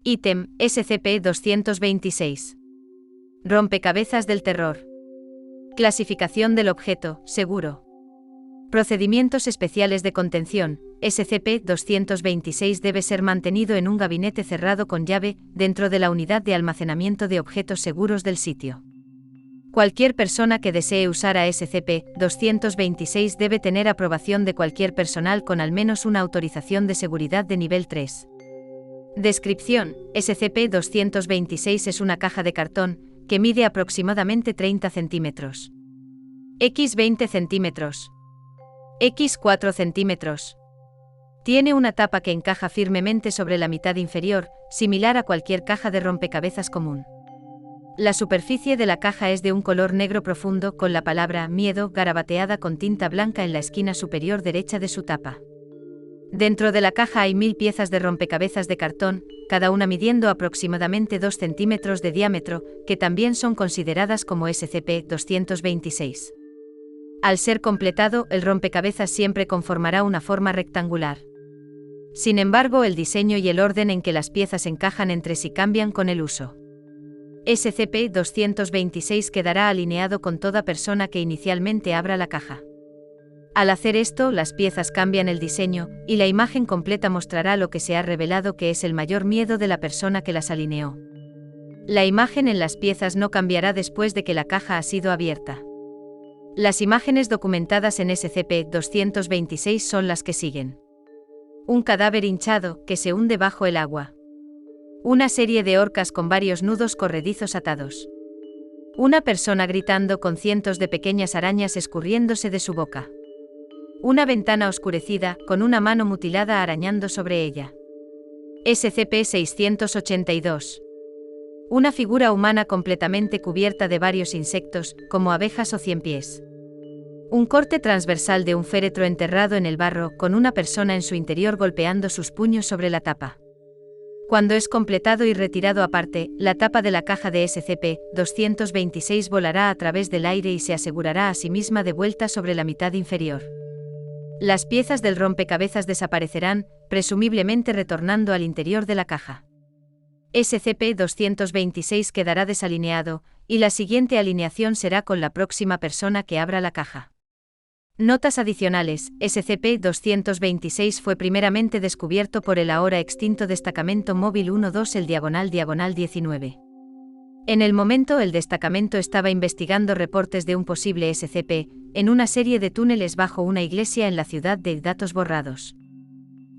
Ítem SCP-226. Rompecabezas del terror. Clasificación del objeto, seguro. Procedimientos especiales de contención. SCP-226 debe ser mantenido en un gabinete cerrado con llave, dentro de la unidad de almacenamiento de objetos seguros del sitio. Cualquier persona que desee usar a SCP-226 debe tener aprobación de cualquier personal con al menos una autorización de seguridad de nivel 3. Descripción: SCP-226 es una caja de cartón, que mide aproximadamente 30 centímetros. X 20 centímetros. X 4 centímetros. Tiene una tapa que encaja firmemente sobre la mitad inferior, similar a cualquier caja de rompecabezas común. La superficie de la caja es de un color negro profundo con la palabra miedo garabateada con tinta blanca en la esquina superior derecha de su tapa. Dentro de la caja hay 1000 piezas de rompecabezas de cartón, cada una midiendo aproximadamente 2 centímetros de diámetro, que también son consideradas como SCP-226. Al ser completado, el rompecabezas siempre conformará una forma rectangular. Sin embargo, el diseño y el orden en que las piezas encajan entre sí cambian con el uso. SCP-226 quedará alineado con toda persona que inicialmente abra la caja. Al hacer esto, las piezas cambian el diseño, y la imagen completa mostrará lo que se ha revelado que es el mayor miedo de la persona que las alineó. La imagen en las piezas no cambiará después de que la caja ha sido abierta. Las imágenes documentadas en SCP-226 son las que siguen. Un cadáver hinchado, que se hunde bajo el agua. Una serie de orcas con varios nudos corredizos atados. Una persona gritando con cientos de pequeñas arañas escurriéndose de su boca. Una ventana oscurecida, con una mano mutilada arañando sobre ella. SCP-682. Una figura humana completamente cubierta de varios insectos, como abejas o ciempiés. Un corte transversal de un féretro enterrado en el barro, con una persona en su interior golpeando sus puños sobre la tapa. Cuando es completado y retirado aparte, la tapa de la caja de SCP-226 volará a través del aire y se asegurará a sí misma de vuelta sobre la mitad inferior. Las piezas del rompecabezas desaparecerán, presumiblemente retornando al interior de la caja. SCP-226 quedará desalineado, y la siguiente alineación será con la próxima persona que abra la caja. Notas adicionales: SCP-226 fue primeramente descubierto por el ahora extinto Destacamento Móvil 1-2 el /19. En el momento el destacamento estaba investigando reportes de un posible SCP, en una serie de túneles bajo una iglesia en la ciudad de Datos Borrados.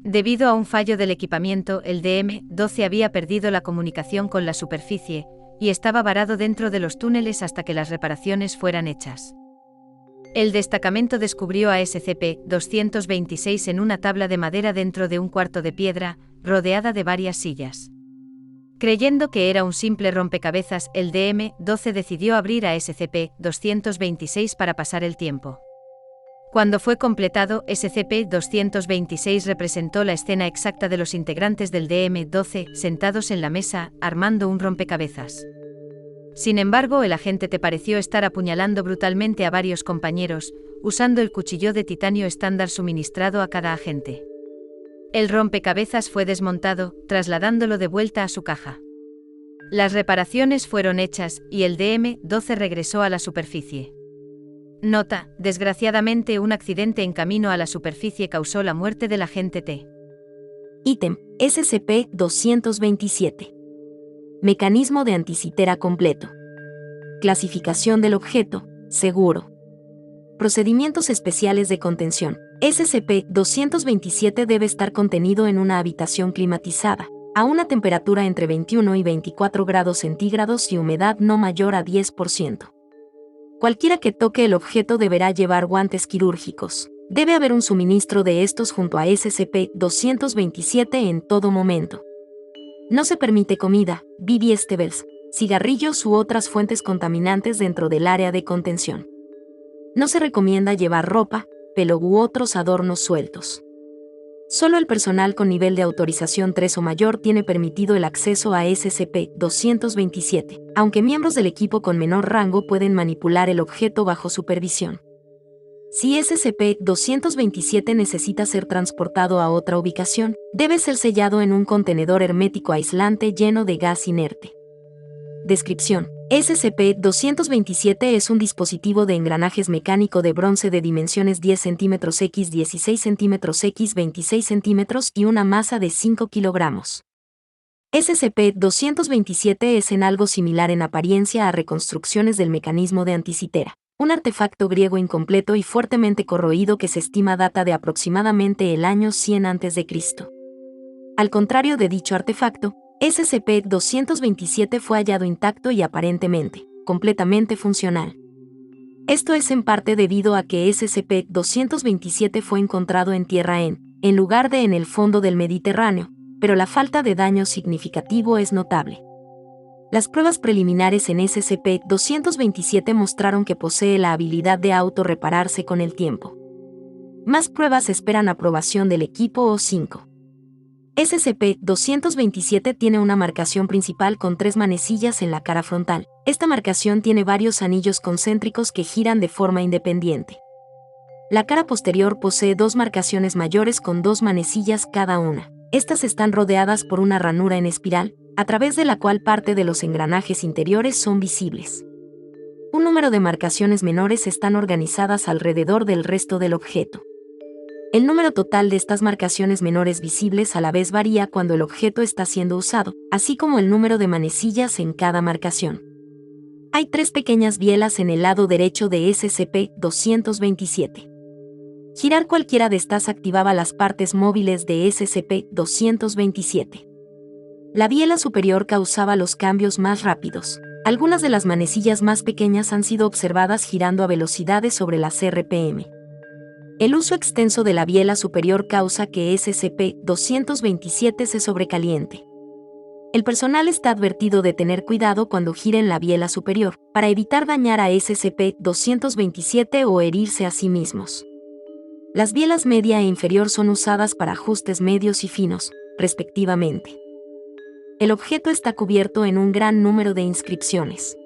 Debido a un fallo del equipamiento, el DM-12 había perdido la comunicación con la superficie, y estaba varado dentro de los túneles hasta que las reparaciones fueran hechas. El destacamento descubrió a SCP-226 en una tabla de madera dentro de un cuarto de piedra, rodeada de varias sillas. Creyendo que era un simple rompecabezas, el DM-12 decidió abrir a SCP-226 para pasar el tiempo. Cuando fue completado, SCP-226 representó la escena exacta de los integrantes del DM-12 sentados en la mesa, armando un rompecabezas. Sin embargo, el agente te pareció estar apuñalando brutalmente a varios compañeros, usando el cuchillo de titanio estándar suministrado a cada agente. El rompecabezas fue desmontado, trasladándolo de vuelta a su caja. Las reparaciones fueron hechas, y el DM-12 regresó a la superficie. Nota: desgraciadamente un accidente en camino a la superficie causó la muerte del agente T. Ítem SCP-227. Mecanismo de anticitera completo. Clasificación del objeto, seguro. Procedimientos especiales de contención. SCP-227 debe estar contenido en una habitación climatizada, a una temperatura entre 21 y 24 grados centígrados y humedad no mayor a 10%. Cualquiera que toque el objeto deberá llevar guantes quirúrgicos. Debe haber un suministro de estos junto a SCP-227 en todo momento. No se permite comida, vegetables, cigarrillos u otras fuentes contaminantes dentro del área de contención. No se recomienda llevar ropa, pelo u otros adornos sueltos. Solo el personal con nivel de autorización 3 o mayor tiene permitido el acceso a SCP-227, aunque miembros del equipo con menor rango pueden manipular el objeto bajo supervisión. Si SCP-227 necesita ser transportado a otra ubicación, debe ser sellado en un contenedor hermético aislante lleno de gas inerte. Descripción: SCP-227 es un dispositivo de engranajes mecánico de bronce de dimensiones 10 cm x 16 cm x 26 cm y una masa de 5 kilogramos. SCP-227 es en algo similar en apariencia a reconstrucciones del mecanismo de Anticitera, un artefacto griego incompleto y fuertemente corroído que se estima data de aproximadamente el año 100 a.C. Al contrario de dicho artefacto, SCP-227 fue hallado intacto y aparentemente, completamente funcional. Esto es en parte debido a que SCP-227 fue encontrado en tierra en lugar de en el fondo del Mediterráneo, pero la falta de daño significativo es notable. Las pruebas preliminares en SCP-227 mostraron que posee la habilidad de autorrepararse con el tiempo. Más pruebas esperan aprobación del equipo O5. SCP-227 tiene una marcación principal con 3 manecillas en la cara frontal. Esta marcación tiene varios anillos concéntricos que giran de forma independiente. La cara posterior posee 2 marcaciones mayores con 2 manecillas cada una. Estas están rodeadas por una ranura en espiral, a través de la cual parte de los engranajes interiores son visibles. Un número de marcaciones menores están organizadas alrededor del resto del objeto. El número total de estas marcaciones menores visibles a la vez varía cuando el objeto está siendo usado, así como el número de manecillas en cada marcación. Hay 3 pequeñas bielas en el lado derecho de SCP-227. Girar cualquiera de estas activaba las partes móviles de SCP-227. La biela superior causaba los cambios más rápidos. Algunas de las manecillas más pequeñas han sido observadas girando a velocidades sobre las RPM. El uso extenso de la biela superior causa que SCP-227 se sobrecaliente. El personal está advertido de tener cuidado cuando giren la biela superior, para evitar dañar a SCP-227 o herirse a sí mismos. Las bielas media e inferior son usadas para ajustes medios y finos, respectivamente. El objeto está cubierto en un gran número de inscripciones.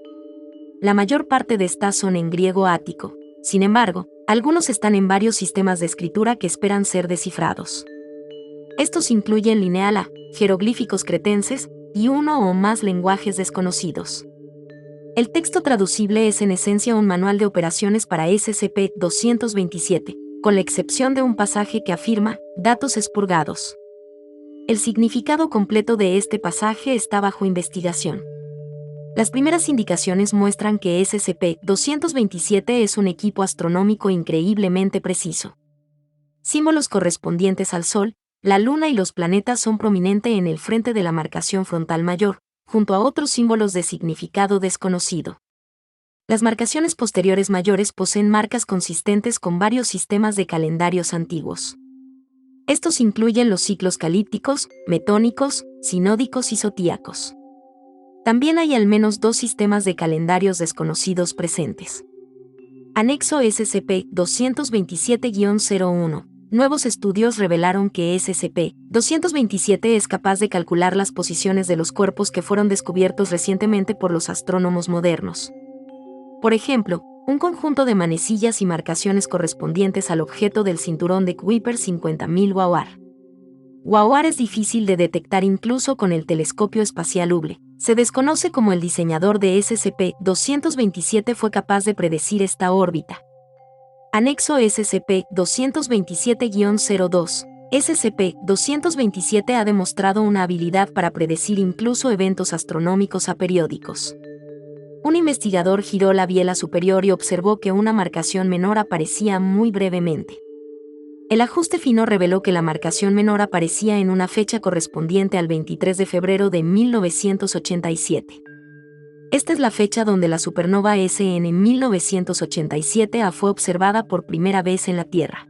La mayor parte de estas son en griego ático. Sin embargo, algunos están en varios sistemas de escritura que esperan ser descifrados. Estos incluyen lineal A, jeroglíficos cretenses y uno o más lenguajes desconocidos. El texto traducible es en esencia un manual de operaciones para SCP-227, con la excepción de un pasaje que afirma datos expurgados. El significado completo de este pasaje está bajo investigación. Las primeras indicaciones muestran que SCP-227 es un equipo astronómico increíblemente preciso. Símbolos correspondientes al Sol, la Luna y los planetas son prominentes en el frente de la marcación frontal mayor, junto a otros símbolos de significado desconocido. Las marcaciones posteriores mayores poseen marcas consistentes con varios sistemas de calendarios antiguos. Estos incluyen los ciclos calípticos, metónicos, sinódicos y zodíacos. También hay al menos 2 sistemas de calendarios desconocidos presentes. Anexo SCP-227-01. Nuevos estudios revelaron que SCP-227 es capaz de calcular las posiciones de los cuerpos que fueron descubiertos recientemente por los astrónomos modernos. Por ejemplo, un conjunto de manecillas y marcaciones correspondientes al objeto del cinturón de Kuiper 50.000 Wauar. Wauar es difícil de detectar incluso con el telescopio espacial Hubble. Se desconoce cómo el diseñador de SCP-227 fue capaz de predecir esta órbita. Anexo SCP-227-02. SCP-227 ha demostrado una habilidad para predecir incluso eventos astronómicos aperiódicos. Un investigador giró la biela superior y observó que una marcación menor aparecía muy brevemente. El ajuste fino reveló que la marcación menor aparecía en una fecha correspondiente al 23 de febrero de 1987. Esta es la fecha donde la supernova SN 1987A fue observada por primera vez en la Tierra.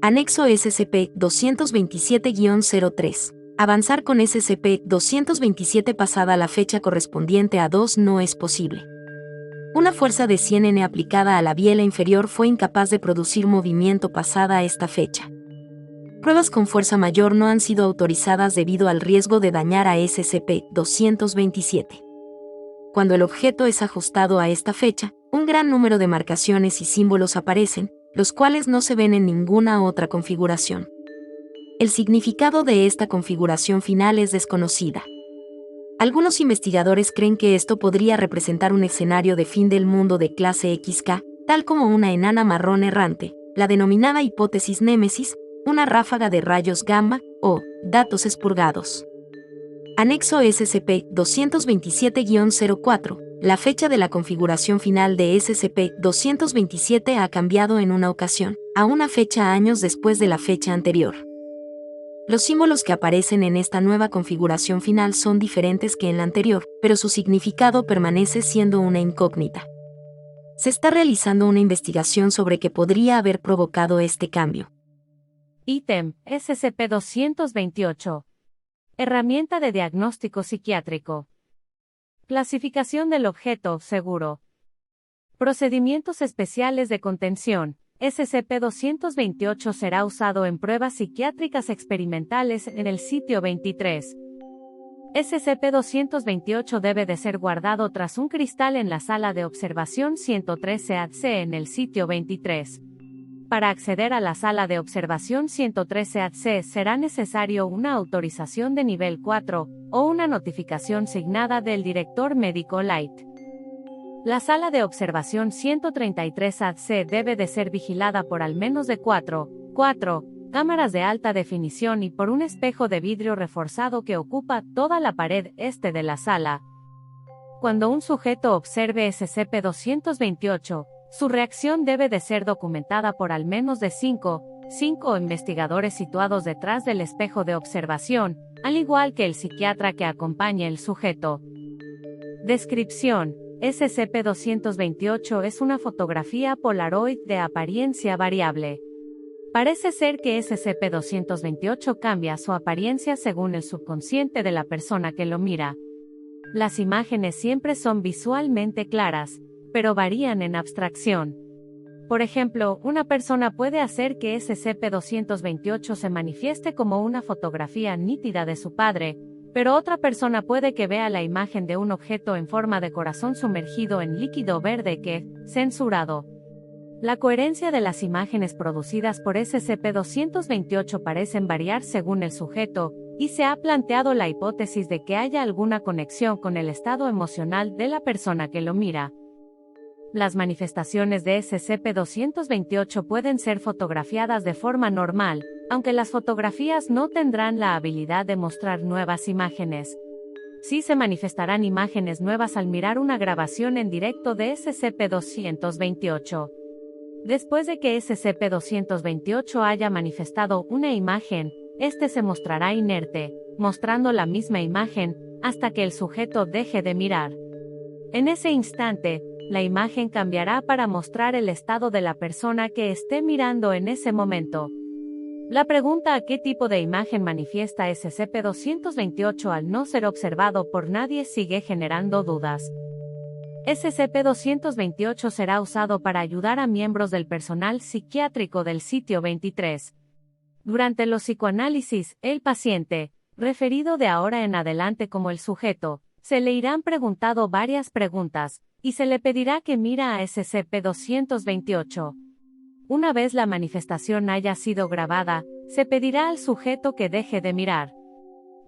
Anexo SCP-227-03. Avanzar con SCP-227 pasada la fecha correspondiente a 2 no es posible. Una fuerza de 100 N aplicada a la biela inferior fue incapaz de producir movimiento pasada a esta fecha. Pruebas con fuerza mayor no han sido autorizadas debido al riesgo de dañar a SCP-227. Cuando el objeto es ajustado a esta fecha, un gran número de marcaciones y símbolos aparecen, los cuales no se ven en ninguna otra configuración. El significado de esta configuración final es desconocida. Algunos investigadores creen que esto podría representar un escenario de fin del mundo de clase XK, tal como una enana marrón errante, la denominada hipótesis Némesis, una ráfaga de rayos gamma, o datos expurgados. Anexo SCP-227-04. La fecha de la configuración final de SCP-227 ha cambiado en una ocasión, a una fecha años después de la fecha anterior. Los símbolos que aparecen en esta nueva configuración final son diferentes que en la anterior, pero su significado permanece siendo una incógnita. Se está realizando una investigación sobre qué podría haber provocado este cambio. Ítem SCP-228. Herramienta de diagnóstico psiquiátrico. Clasificación del objeto seguro. Procedimientos especiales de contención. SCP-228 será usado en pruebas psiquiátricas experimentales en el sitio 23. SCP-228 debe de ser guardado tras un cristal en la sala de observación 113-AC en el sitio 23. Para acceder a la sala de observación 113-AC será necesario una autorización de nivel 4 o una notificación signada del director médico Light. La sala de observación 133-AC debe de ser vigilada por al menos de 4 cámaras de alta definición y por un espejo de vidrio reforzado que ocupa toda la pared este de la sala. Cuando un sujeto observe SCP-228, su reacción debe de ser documentada por al menos de 5 investigadores situados detrás del espejo de observación, al igual que el psiquiatra que acompañe el sujeto. Descripción: SCP-228 es una fotografía Polaroid de apariencia variable. Parece ser que SCP-228 cambia su apariencia según el subconsciente de la persona que lo mira. Las imágenes siempre son visualmente claras, pero varían en abstracción. Por ejemplo, una persona puede hacer que SCP-228 se manifieste como una fotografía nítida de su padre, pero otra persona puede que vea la imagen de un objeto en forma de corazón sumergido en líquido verde que, censurado. La coherencia de las imágenes producidas por SCP-228 parecen variar según el sujeto, y se ha planteado la hipótesis de que haya alguna conexión con el estado emocional de la persona que lo mira. Las manifestaciones de SCP-228 pueden ser fotografiadas de forma normal, aunque las fotografías no tendrán la habilidad de mostrar nuevas imágenes. Sí se manifestarán imágenes nuevas al mirar una grabación en directo de SCP-228. Después de que SCP-228 haya manifestado una imagen, este se mostrará inerte, mostrando la misma imagen, hasta que el sujeto deje de mirar. En ese instante, la imagen cambiará para mostrar el estado de la persona que esté mirando en ese momento. La pregunta a qué tipo de imagen manifiesta SCP-228 al no ser observado por nadie sigue generando dudas. SCP-228 será usado para ayudar a miembros del personal psiquiátrico del sitio 23. Durante los psicoanálisis, el paciente, referido de ahora en adelante como el sujeto, se le irán preguntado varias preguntas, y se le pedirá que mira a SCP-228. Una vez la manifestación haya sido grabada, se pedirá al sujeto que deje de mirar.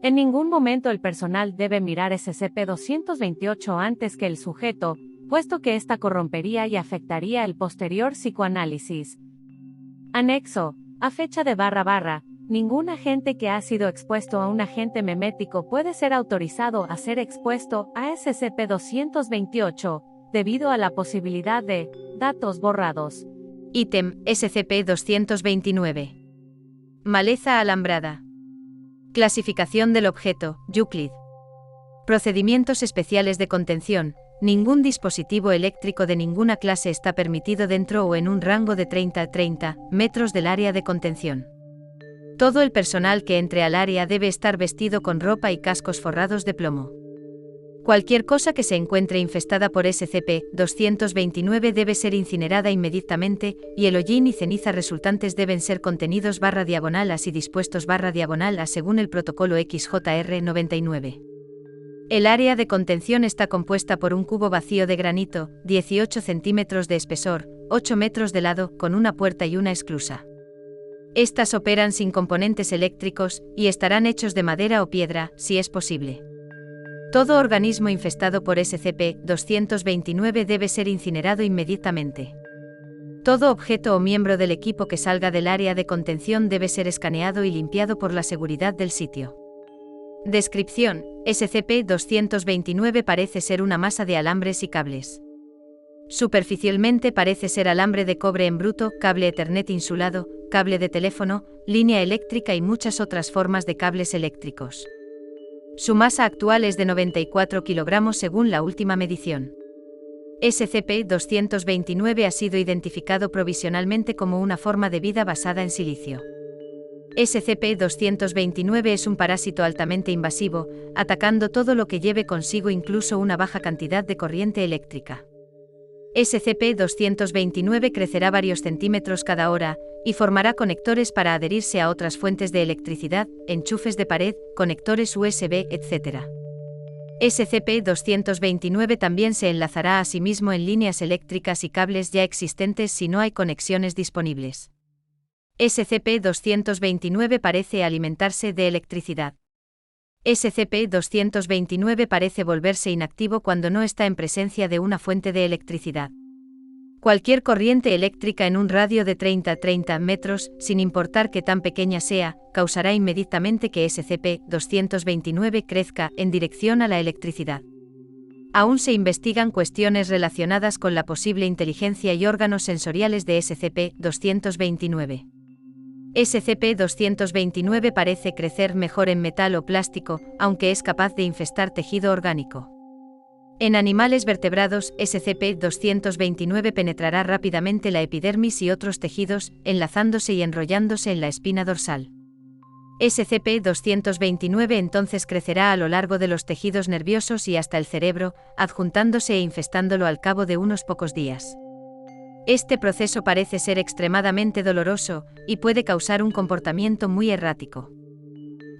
En ningún momento el personal debe mirar SCP-228 antes que el sujeto, puesto que ésta corrompería y afectaría el posterior psicoanálisis. Anexo: a fecha de // ningún agente que ha sido expuesto a un agente memético puede ser autorizado a ser expuesto a SCP-228, debido a la posibilidad de datos borrados. Ítem SCP-229. Maleza alambrada. Clasificación del objeto, Euclid. Procedimientos especiales de contención. Ningún dispositivo eléctrico de ninguna clase está permitido dentro o en un rango de 30 a 30 metros del área de contención. Todo el personal que entre al área debe estar vestido con ropa y cascos forrados de plomo. Cualquier cosa que se encuentre infestada por SCP-229 debe ser incinerada inmediatamente, y el hollín y ceniza resultantes deben ser contenidos /A y dispuestos /A según el protocolo XJR-99. El área de contención está compuesta por un cubo vacío de granito, 18 centímetros de espesor, 8 metros de lado, con una puerta y una esclusa. Estas operan sin componentes eléctricos y estarán hechos de madera o piedra, si es posible. Todo organismo infestado por SCP-229 debe ser incinerado inmediatamente. Todo objeto o miembro del equipo que salga del área de contención debe ser escaneado y limpiado por la seguridad del sitio. Descripción: SCP-229 parece ser una masa de alambres y cables. Superficialmente parece ser alambre de cobre en bruto, cable Ethernet insulado, cable de teléfono, línea eléctrica y muchas otras formas de cables eléctricos. Su masa actual es de 94 kilogramos según la última medición. SCP-229 ha sido identificado provisionalmente como una forma de vida basada en silicio. SCP-229 es un parásito altamente invasivo, atacando todo lo que lleve consigo incluso una baja cantidad de corriente eléctrica. SCP-229 crecerá varios centímetros cada hora, y formará conectores para adherirse a otras fuentes de electricidad, enchufes de pared, conectores USB, etc. SCP-229 también se enlazará a sí mismo en líneas eléctricas y cables ya existentes si no hay conexiones disponibles. SCP-229 parece alimentarse de electricidad. SCP-229 parece volverse inactivo cuando no está en presencia de una fuente de electricidad. Cualquier corriente eléctrica en un radio de 30 metros, sin importar qué tan pequeña sea, causará inmediatamente que SCP-229 crezca en dirección a la electricidad. Aún se investigan cuestiones relacionadas con la posible inteligencia y órganos sensoriales de SCP-229. SCP-229 parece crecer mejor en metal o plástico, aunque es capaz de infestar tejido orgánico. En animales vertebrados, SCP-229 penetrará rápidamente la epidermis y otros tejidos, enlazándose y enrollándose en la espina dorsal. SCP-229 entonces crecerá a lo largo de los tejidos nerviosos y hasta el cerebro, adjuntándose e infestándolo al cabo de unos pocos días. Este proceso parece ser extremadamente doloroso, y puede causar un comportamiento muy errático.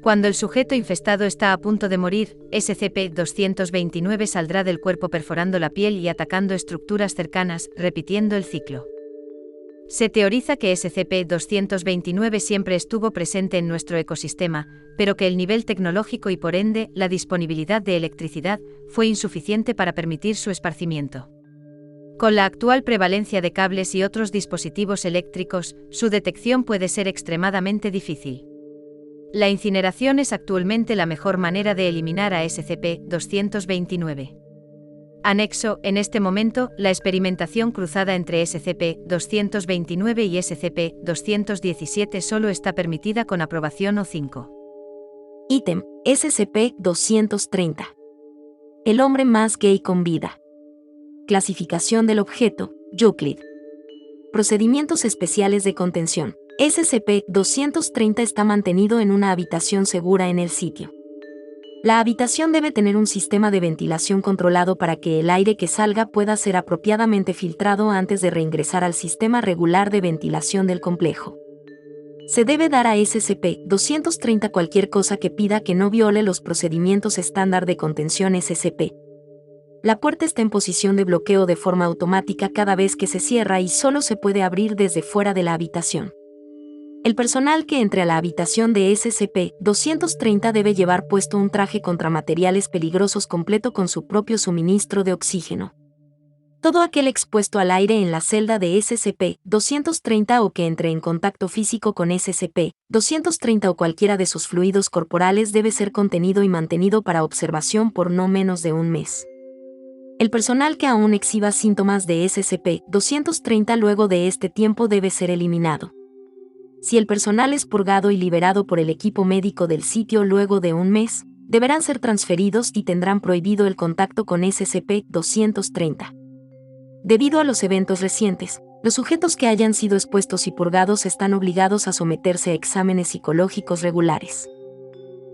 Cuando el sujeto infestado está a punto de morir, SCP-229 saldrá del cuerpo perforando la piel y atacando estructuras cercanas, repitiendo el ciclo. Se teoriza que SCP-229 siempre estuvo presente en nuestro ecosistema, pero que el nivel tecnológico y por ende, la disponibilidad de electricidad, fue insuficiente para permitir su esparcimiento. Con la actual prevalencia de cables y otros dispositivos eléctricos, su detección puede ser extremadamente difícil. La incineración es actualmente la mejor manera de eliminar a SCP-229. Anexo: en este momento, la experimentación cruzada entre SCP-229 y SCP-217 solo está permitida con aprobación O5. Ítem: SCP-230. El hombre más gay con vida. Clasificación del objeto: Euclid. Procedimientos especiales de contención. SCP-230 está mantenido en una habitación segura en el sitio. La habitación debe tener un sistema de ventilación controlado para que el aire que salga pueda ser apropiadamente filtrado antes de reingresar al sistema regular de ventilación del complejo. Se debe dar a SCP-230 cualquier cosa que pida que no viole los procedimientos estándar de contención SCP. La puerta está en posición de bloqueo de forma automática cada vez que se cierra y solo se puede abrir desde fuera de la habitación. El personal que entre a la habitación de SCP-230 debe llevar puesto un traje contra materiales peligrosos completo con su propio suministro de oxígeno. Todo aquel expuesto al aire en la celda de SCP-230 o que entre en contacto físico con SCP-230 o cualquiera de sus fluidos corporales debe ser contenido y mantenido para observación por no menos de un mes. El personal que aún exhiba síntomas de SCP-230 luego de este tiempo debe ser eliminado. Si el personal es purgado y liberado por el equipo médico del sitio luego de un mes, deberán ser transferidos y tendrán prohibido el contacto con SCP-230. Debido a los eventos recientes, los sujetos que hayan sido expuestos y purgados están obligados a someterse a exámenes psicológicos regulares.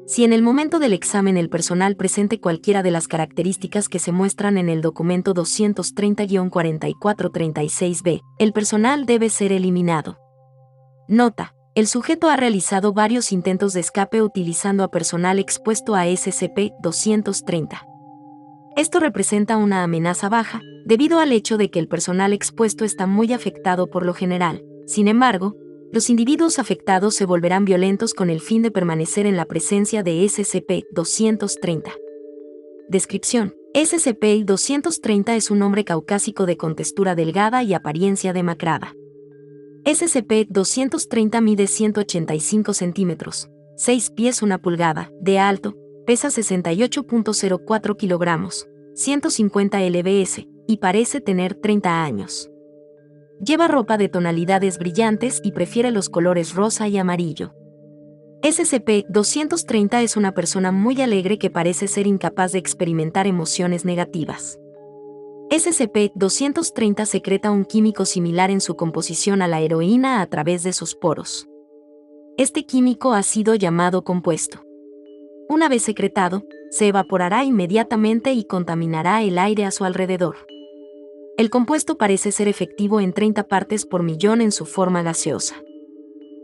Si en el momento del examen el personal presente cualquiera de las características que se muestran en el documento 230-4436-B, el personal debe ser eliminado. Nota: el sujeto ha realizado varios intentos de escape utilizando a personal expuesto a SCP-230. Esto representa una amenaza baja, debido al hecho de que el personal expuesto está muy afectado por lo general. Sin embargo, los individuos afectados se volverán violentos con el fin de permanecer en la presencia de SCP-230. Descripción: SCP-230 es un hombre caucásico de contextura delgada y apariencia demacrada. SCP-230 mide 185 centímetros, 6 pies 1 pulgada, de alto, pesa 68.04 kilogramos, 150 lbs, y parece tener 30 años. Lleva ropa de tonalidades brillantes y prefiere los colores rosa y amarillo. SCP-230 es una persona muy alegre que parece ser incapaz de experimentar emociones negativas. SCP-230 secreta un químico similar en su composición a la heroína a través de sus poros. Este químico ha sido llamado compuesto. Una vez secretado, se evaporará inmediatamente y contaminará el aire a su alrededor. El compuesto parece ser efectivo en 30 partes por millón en su forma gaseosa.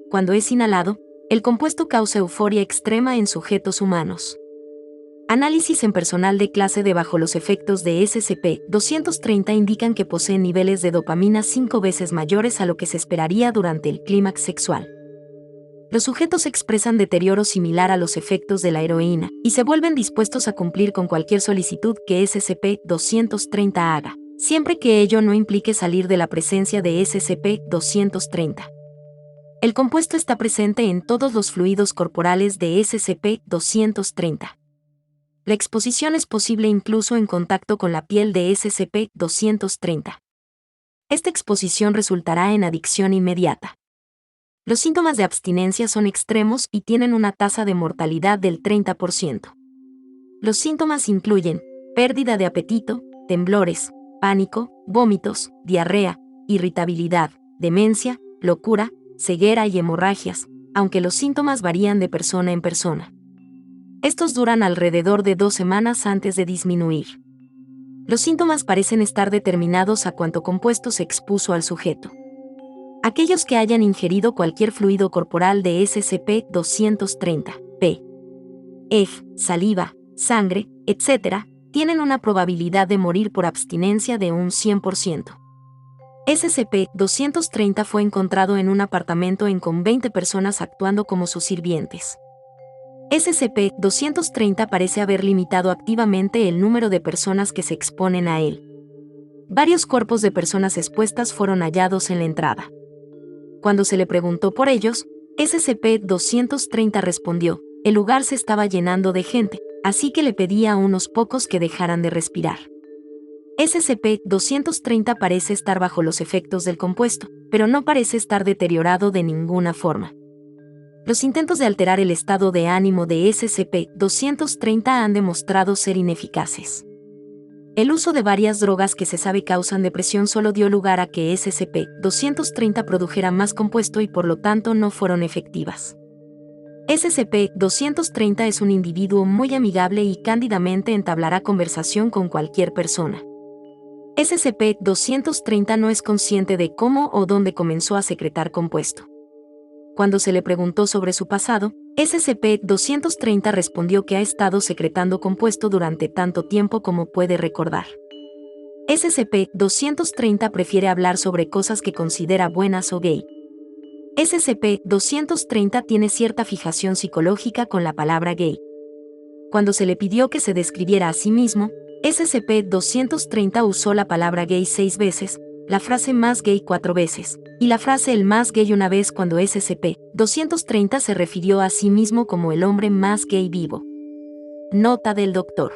Cuando es inhalado, el compuesto causa euforia extrema en sujetos humanos. Análisis en personal de clase D bajo los efectos de SCP-230 indican que poseen niveles de dopamina 5 veces mayores a lo que se esperaría durante el clímax sexual. Los sujetos expresan deterioro similar a los efectos de la heroína y se vuelven dispuestos a cumplir con cualquier solicitud que SCP-230 haga, siempre que ello no implique salir de la presencia de SCP-230. El compuesto está presente en todos los fluidos corporales de SCP-230. La exposición es posible incluso en contacto con la piel de SCP-230. Esta exposición resultará en adicción inmediata. Los síntomas de abstinencia son extremos y tienen una tasa de mortalidad del 30%. Los síntomas incluyen pérdida de apetito, temblores, pánico, vómitos, diarrea, irritabilidad, demencia, locura, ceguera y hemorragias, aunque los síntomas varían de persona en persona. Estos duran alrededor de 2 semanas antes de disminuir. Los síntomas parecen estar determinados a cuánto compuesto se expuso al sujeto. Aquellos que hayan ingerido cualquier fluido corporal de SCP-230, p. saliva, sangre, etc., tienen una probabilidad de morir por abstinencia de un 100%. SCP-230 fue encontrado en un apartamento con 20 personas actuando como sus sirvientes. SCP-230 parece haber limitado activamente el número de personas que se exponen a él. Varios cuerpos de personas expuestas fueron hallados en la entrada. Cuando se le preguntó por ellos, SCP-230 respondió: el lugar se estaba llenando de gente, así que le pedí a unos pocos que dejaran de respirar. SCP-230 parece estar bajo los efectos del compuesto, pero no parece estar deteriorado de ninguna forma. Los intentos de alterar el estado de ánimo de SCP-230 han demostrado ser ineficaces. El uso de varias drogas que se sabe causan depresión solo dio lugar a que SCP-230 produjera más compuesto y por lo tanto no fueron efectivas. SCP-230 es un individuo muy amigable y cándidamente entablará conversación con cualquier persona. SCP-230 no es consciente de cómo o dónde comenzó a secretar compuesto. Cuando se le preguntó sobre su pasado, SCP-230 respondió que ha estado secretando compuesto durante tanto tiempo como puede recordar. SCP-230 prefiere hablar sobre cosas que considera buenas o gay. SCP-230 tiene cierta fijación psicológica con la palabra gay. Cuando se le pidió que se describiera a sí mismo, SCP-230 usó la palabra gay 6 veces, la frase más gay 4 veces, y la frase el más gay una vez cuando SCP-230 se refirió a sí mismo como el hombre más gay vivo. Nota del Dr.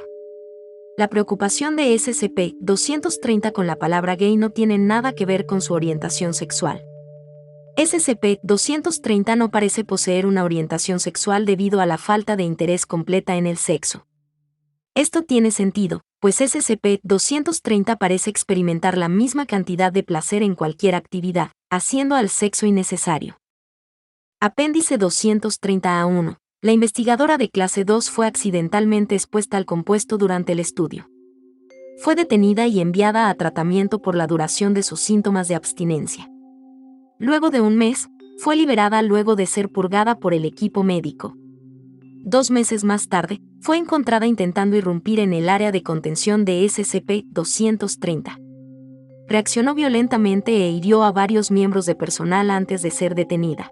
La preocupación de SCP-230 con la palabra gay no tiene nada que ver con su orientación sexual. SCP-230 no parece poseer una orientación sexual debido a la falta de interés completa en el sexo. Esto tiene sentido, pues SCP-230 parece experimentar la misma cantidad de placer en cualquier actividad, haciendo al sexo innecesario. Apéndice 230-A1. La investigadora de clase 2 fue accidentalmente expuesta al compuesto durante el estudio. Fue detenida y enviada a tratamiento por la duración de sus síntomas de abstinencia. Luego de un mes, fue liberada luego de ser purgada por el equipo médico. 2 meses más tarde, fue encontrada intentando irrumpir en el área de contención de SCP-230. Reaccionó violentamente e hirió a varios miembros de personal antes de ser detenida.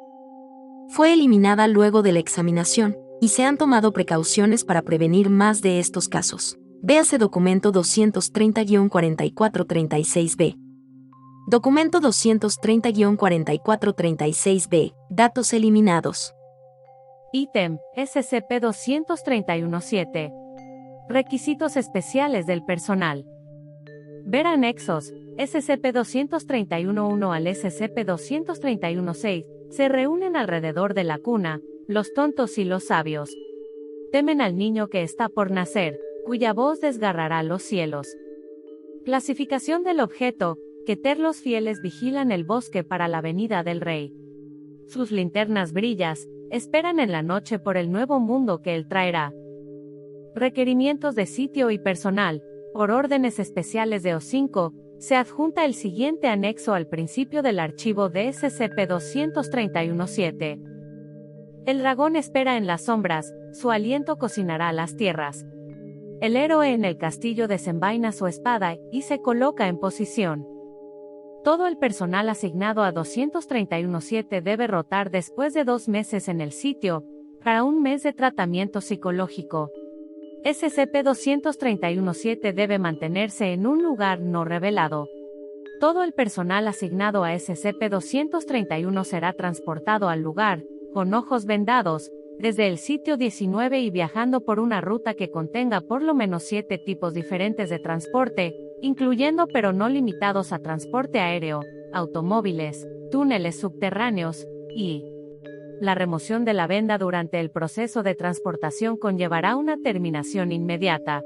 Fue eliminada luego de la examinación, y se han tomado precauciones para prevenir más de estos casos. Véase documento 230-4436-B. Documento 230-4436-B. Datos eliminados. Ítem SCP-231-7. Requisitos especiales del personal. Ver anexos. SCP-231-1 al SCP-231-6 se reúnen alrededor de la cuna, los tontos y los sabios. Temen al niño que está por nacer, cuya voz desgarrará los cielos. Clasificación del objeto. Keter los fieles vigilan el bosque para la venida del rey. Sus linternas brillas, esperan en la noche por el nuevo mundo que él traerá. Requerimientos de sitio y personal. Por órdenes especiales de O5, se adjunta el siguiente anexo al principio del archivo de SCP-231-7. El dragón espera en las sombras, su aliento cocinará las tierras. El héroe en el castillo desenvaina su espada y se coloca en posición. Todo el personal asignado a 231-7 debe rotar después de 2 meses en el sitio, para un mes de tratamiento psicológico. SCP-231-7 debe mantenerse en un lugar no revelado. Todo el personal asignado a SCP-231 será transportado al lugar, con ojos vendados, desde el sitio 19 y viajando por una ruta que contenga por lo menos 7 tipos diferentes de transporte, incluyendo pero no limitados a transporte aéreo, automóviles, túneles subterráneos, y la remoción de la venda durante el proceso de transportación conllevará una terminación inmediata.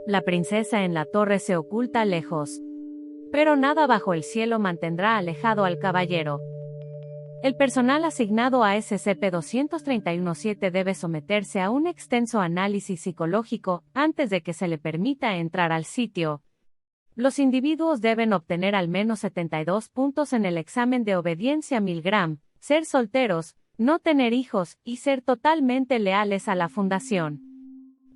La princesa en la torre se oculta lejos. Pero nada bajo el cielo mantendrá alejado al caballero. El personal asignado a SCP-231-7 debe someterse a un extenso análisis psicológico antes de que se le permita entrar al sitio. Los individuos deben obtener al menos 72 puntos en el examen de obediencia Milgram, ser solteros, no tener hijos, y ser totalmente leales a la Fundación.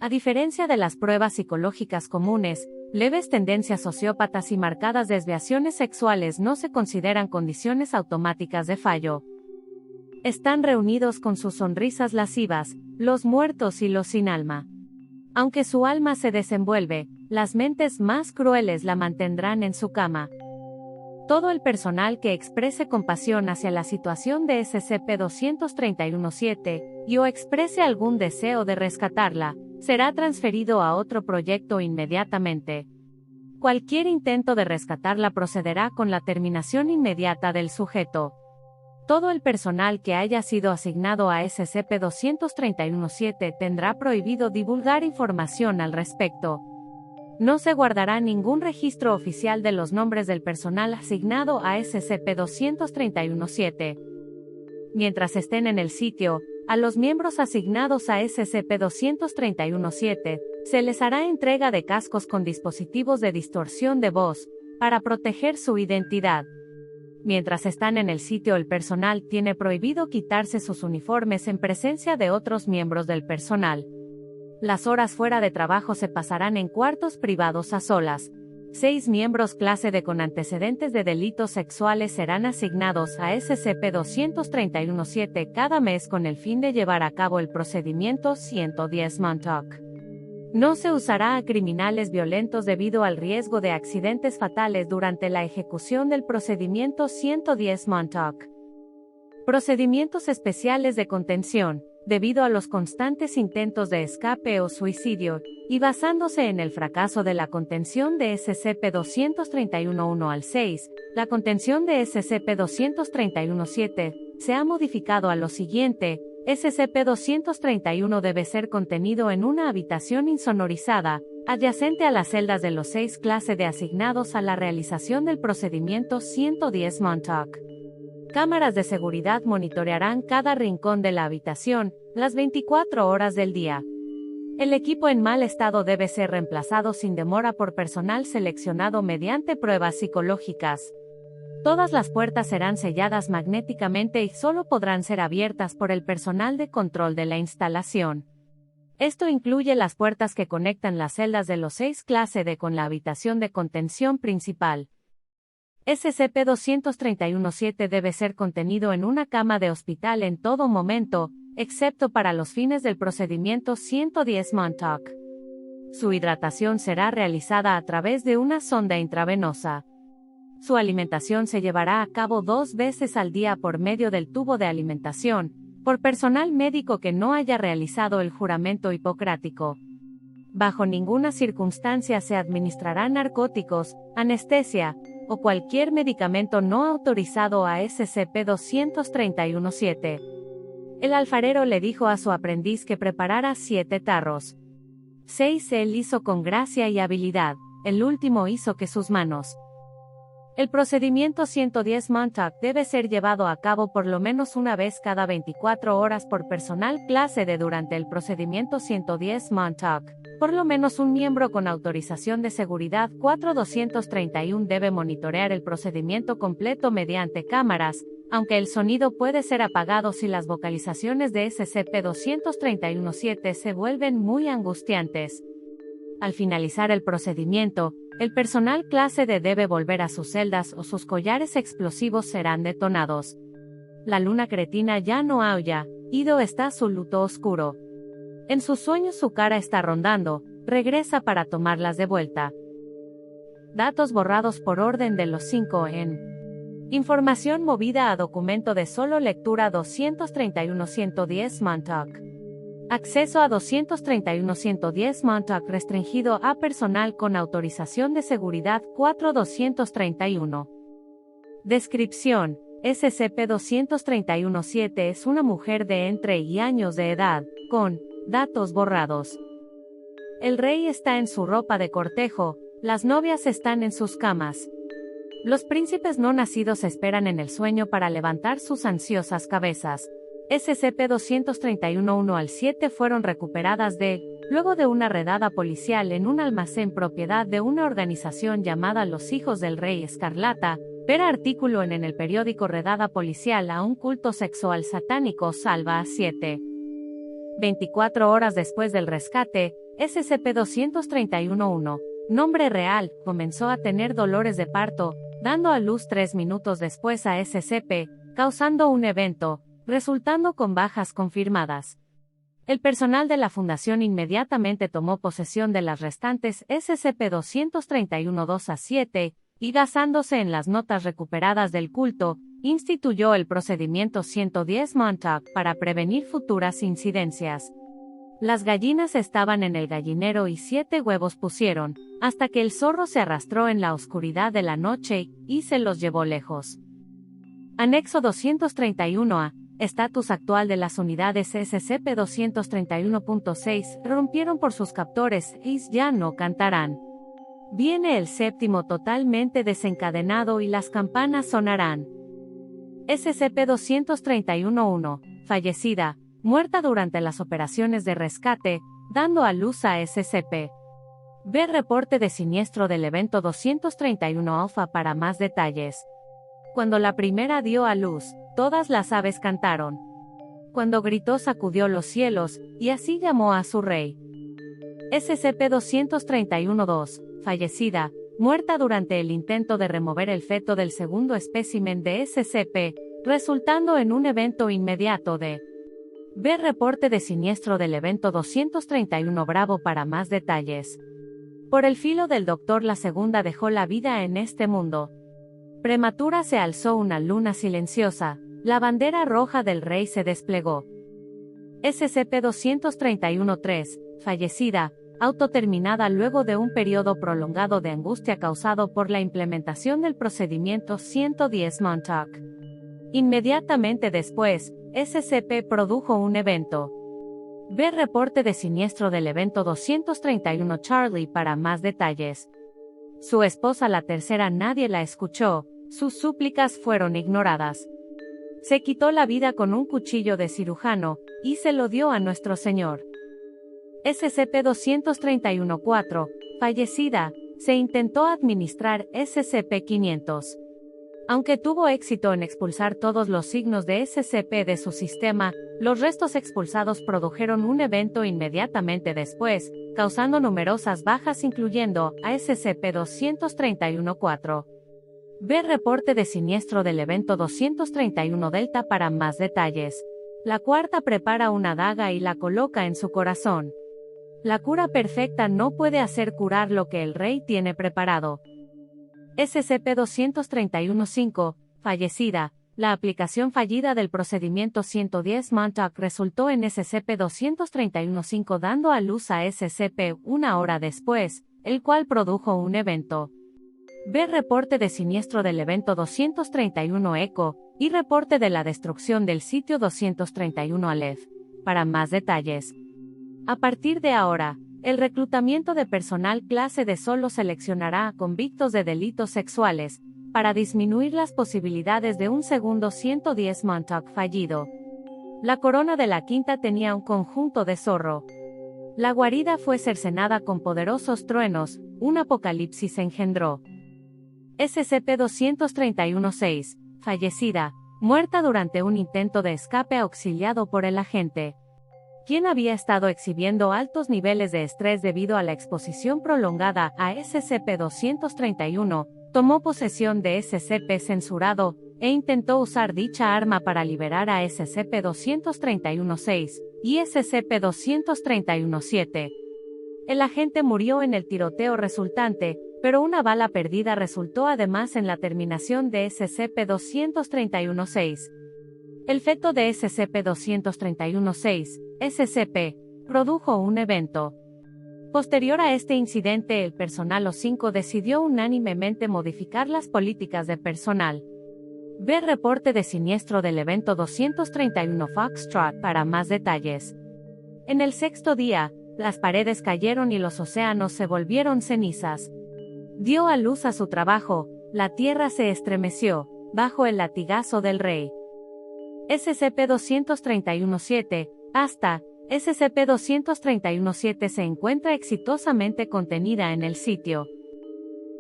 A diferencia de las pruebas psicológicas comunes, leves tendencias sociópatas y marcadas desviaciones sexuales no se consideran condiciones automáticas de fallo. Están reunidos con sus sonrisas lascivas, los muertos y los sin alma. Aunque su alma se desenvuelve, las mentes más crueles la mantendrán en su cama. Todo el personal que exprese compasión hacia la situación de SCP-231-7 y o exprese algún deseo de rescatarla, será transferido a otro proyecto inmediatamente. Cualquier intento de rescatarla procederá con la terminación inmediata del sujeto. Todo el personal que haya sido asignado a SCP-231-7 tendrá prohibido divulgar información al respecto. No se guardará ningún registro oficial de los nombres del personal asignado a SCP-231-7. Mientras estén en el sitio, a los miembros asignados a SCP-231-7, se les hará entrega de cascos con dispositivos de distorsión de voz, para proteger su identidad. Mientras están en el sitio, el personal tiene prohibido quitarse sus uniformes en presencia de otros miembros del personal. Las horas fuera de trabajo se pasarán en cuartos privados a solas. 6 miembros clase D con antecedentes de delitos sexuales serán asignados a SCP-231-7 cada mes con el fin de llevar a cabo el procedimiento 110 Montauk. No se usará a criminales violentos debido al riesgo de accidentes fatales durante la ejecución del procedimiento 110 Montauk. Procedimientos especiales de contención. Debido a los constantes intentos de escape o suicidio, y basándose en el fracaso de la contención de SCP-231-1 al 6, la contención de SCP-231-7 se ha modificado a lo siguiente: SCP-231 debe ser contenido en una habitación insonorizada, adyacente a las celdas de los 6 clase de asignados a la realización del procedimiento 110 Montauk. Cámaras de seguridad monitorearán cada rincón de la habitación, las 24 horas del día. El equipo en mal estado debe ser reemplazado sin demora por personal seleccionado mediante pruebas psicológicas. Todas las puertas serán selladas magnéticamente y solo podrán ser abiertas por el personal de control de la instalación. Esto incluye las puertas que conectan las celdas de los 6 clase D con la habitación de contención principal. SCP-231-7 debe ser contenido en una cama de hospital en todo momento, excepto para los fines del procedimiento 110 Montauk. Su hidratación será realizada a través de una sonda intravenosa. Su alimentación se llevará a cabo 2 veces al día por medio del tubo de alimentación, por personal médico que no haya realizado el juramento hipocrático. Bajo ninguna circunstancia se administrará narcóticos, anestesia, o cualquier medicamento no autorizado a SCP-231-7. El alfarero le dijo a su aprendiz que preparara 7 tarros. 6 él hizo con gracia y habilidad, el último hizo que sus manos. El procedimiento 110 Montauk debe ser llevado a cabo por lo menos una vez cada 24 horas por personal clase D durante el procedimiento 110 Montauk. Por lo menos un miembro con autorización de seguridad 4231 debe monitorear el procedimiento completo mediante cámaras, aunque el sonido puede ser apagado si las vocalizaciones de SCP-231-7 se vuelven muy angustiantes. Al finalizar el procedimiento, el personal clase D debe volver a sus celdas o sus collares explosivos serán detonados. La luna cretina ya no aulla, Ido está su luto oscuro. En sus sueños su cara está rondando, regresa para tomarlas de vuelta. Datos borrados por orden de los 5 en información movida a documento de solo lectura 231-110 Montauk. Acceso a 231-110 Montauk restringido a personal con autorización de seguridad 4231. Descripción: SCP-231-7 es una mujer de entre y años de edad, con datos borrados. El rey está en su ropa de cortejo, las novias están en sus camas. Los príncipes no nacidos esperan en el sueño para levantar sus ansiosas cabezas. SCP-231-1 al 7 fueron recuperadas luego de una redada policial en un almacén propiedad de una organización llamada Los Hijos del Rey Escarlata. Ver artículo en el periódico Redada policial a un culto sexual satánico salva a 7. 24 horas después del rescate, SCP-231-1, nombre real, comenzó a tener dolores de parto, dando a luz 3 minutos después a SCP, causando un evento, resultando con bajas confirmadas. El personal de la fundación inmediatamente tomó posesión de las restantes SCP-231-2 a 7, y basándose en las notas recuperadas del culto, instituyó el procedimiento 110 Montauk para prevenir futuras incidencias. Las gallinas estaban en el gallinero y 7 huevos pusieron, hasta que el zorro se arrastró en la oscuridad de la noche y se los llevó lejos. Anexo 231-A. Estatus actual de las unidades SCP-231.6 rompieron por sus captores y ya no cantarán. Viene el séptimo totalmente desencadenado y las campanas sonarán. SCP-231-1, fallecida, muerta durante las operaciones de rescate, dando a luz a SCP. Ver reporte de siniestro del evento 231 Alpha para más detalles. Cuando la primera dio a luz, todas las aves cantaron. Cuando gritó sacudió los cielos, y así llamó a su rey. SCP-231-2, fallecida, muerta durante el intento de remover el feto del segundo espécimen de SCP, resultando en un evento inmediato de. Ver reporte de siniestro del evento 231 Bravo para más detalles. Por el filo del doctor la segunda dejó la vida en este mundo. Prematura se alzó una luna silenciosa, la bandera roja del rey se desplegó. SCP-231-3, fallecida, autoterminada luego de un periodo prolongado de angustia causado por la implementación del procedimiento 110 Montauk. Inmediatamente después, SCP produjo un evento. Ver reporte de siniestro del evento 231 Charlie para más detalles. Su esposa la tercera nadie la escuchó, sus súplicas fueron ignoradas. Se quitó la vida con un cuchillo de cirujano, y se lo dio a nuestro Señor. SCP-231-4, fallecida, se intentó administrar SCP-500. Aunque tuvo éxito en expulsar todos los signos de SCP de su sistema, los restos expulsados produjeron un evento inmediatamente después, causando numerosas bajas incluyendo a SCP-231-4. Ve reporte de siniestro del evento 231 Delta para más detalles. La cuarta prepara una daga y la coloca en su corazón. La cura perfecta no puede hacer curar lo que el rey tiene preparado. SCP-231-5, fallecida. La aplicación fallida del procedimiento 110 Montauk resultó en SCP-231-5 dando a luz a SCP una hora después, el cual produjo un evento. Ver reporte de siniestro del evento 231 Echo, y reporte de la destrucción del sitio 231 Aleph, para más detalles. A partir de ahora, el reclutamiento de personal clase D solo seleccionará a convictos de delitos sexuales, para disminuir las posibilidades de un segundo 110 Montauk fallido. La corona de la quinta tenía un conjunto de zorro. La guarida fue cercenada con poderosos truenos, un apocalipsis se engendró. SCP-231-6, fallecida, muerta durante un intento de escape auxiliado por el agente, quien había estado exhibiendo altos niveles de estrés debido a la exposición prolongada a SCP-231, tomó posesión de SCP censurado, e intentó usar dicha arma para liberar a SCP-231-6 y SCP-231-7. El agente murió en el tiroteo resultante, pero una bala perdida resultó además en la terminación de SCP-231-6. El feto de SCP-231-6, SCP, produjo un evento. Posterior a este incidente, el personal O5 decidió unánimemente modificar las políticas de personal. Ver reporte de siniestro del evento 231 Foxtrot para más detalles. En el sexto día, las paredes cayeron y los océanos se volvieron cenizas. Dio a luz a su trabajo, la tierra se estremeció, bajo el latigazo del rey. SCP-231-7, hasta, SCP-231-7 se encuentra exitosamente contenida en el sitio.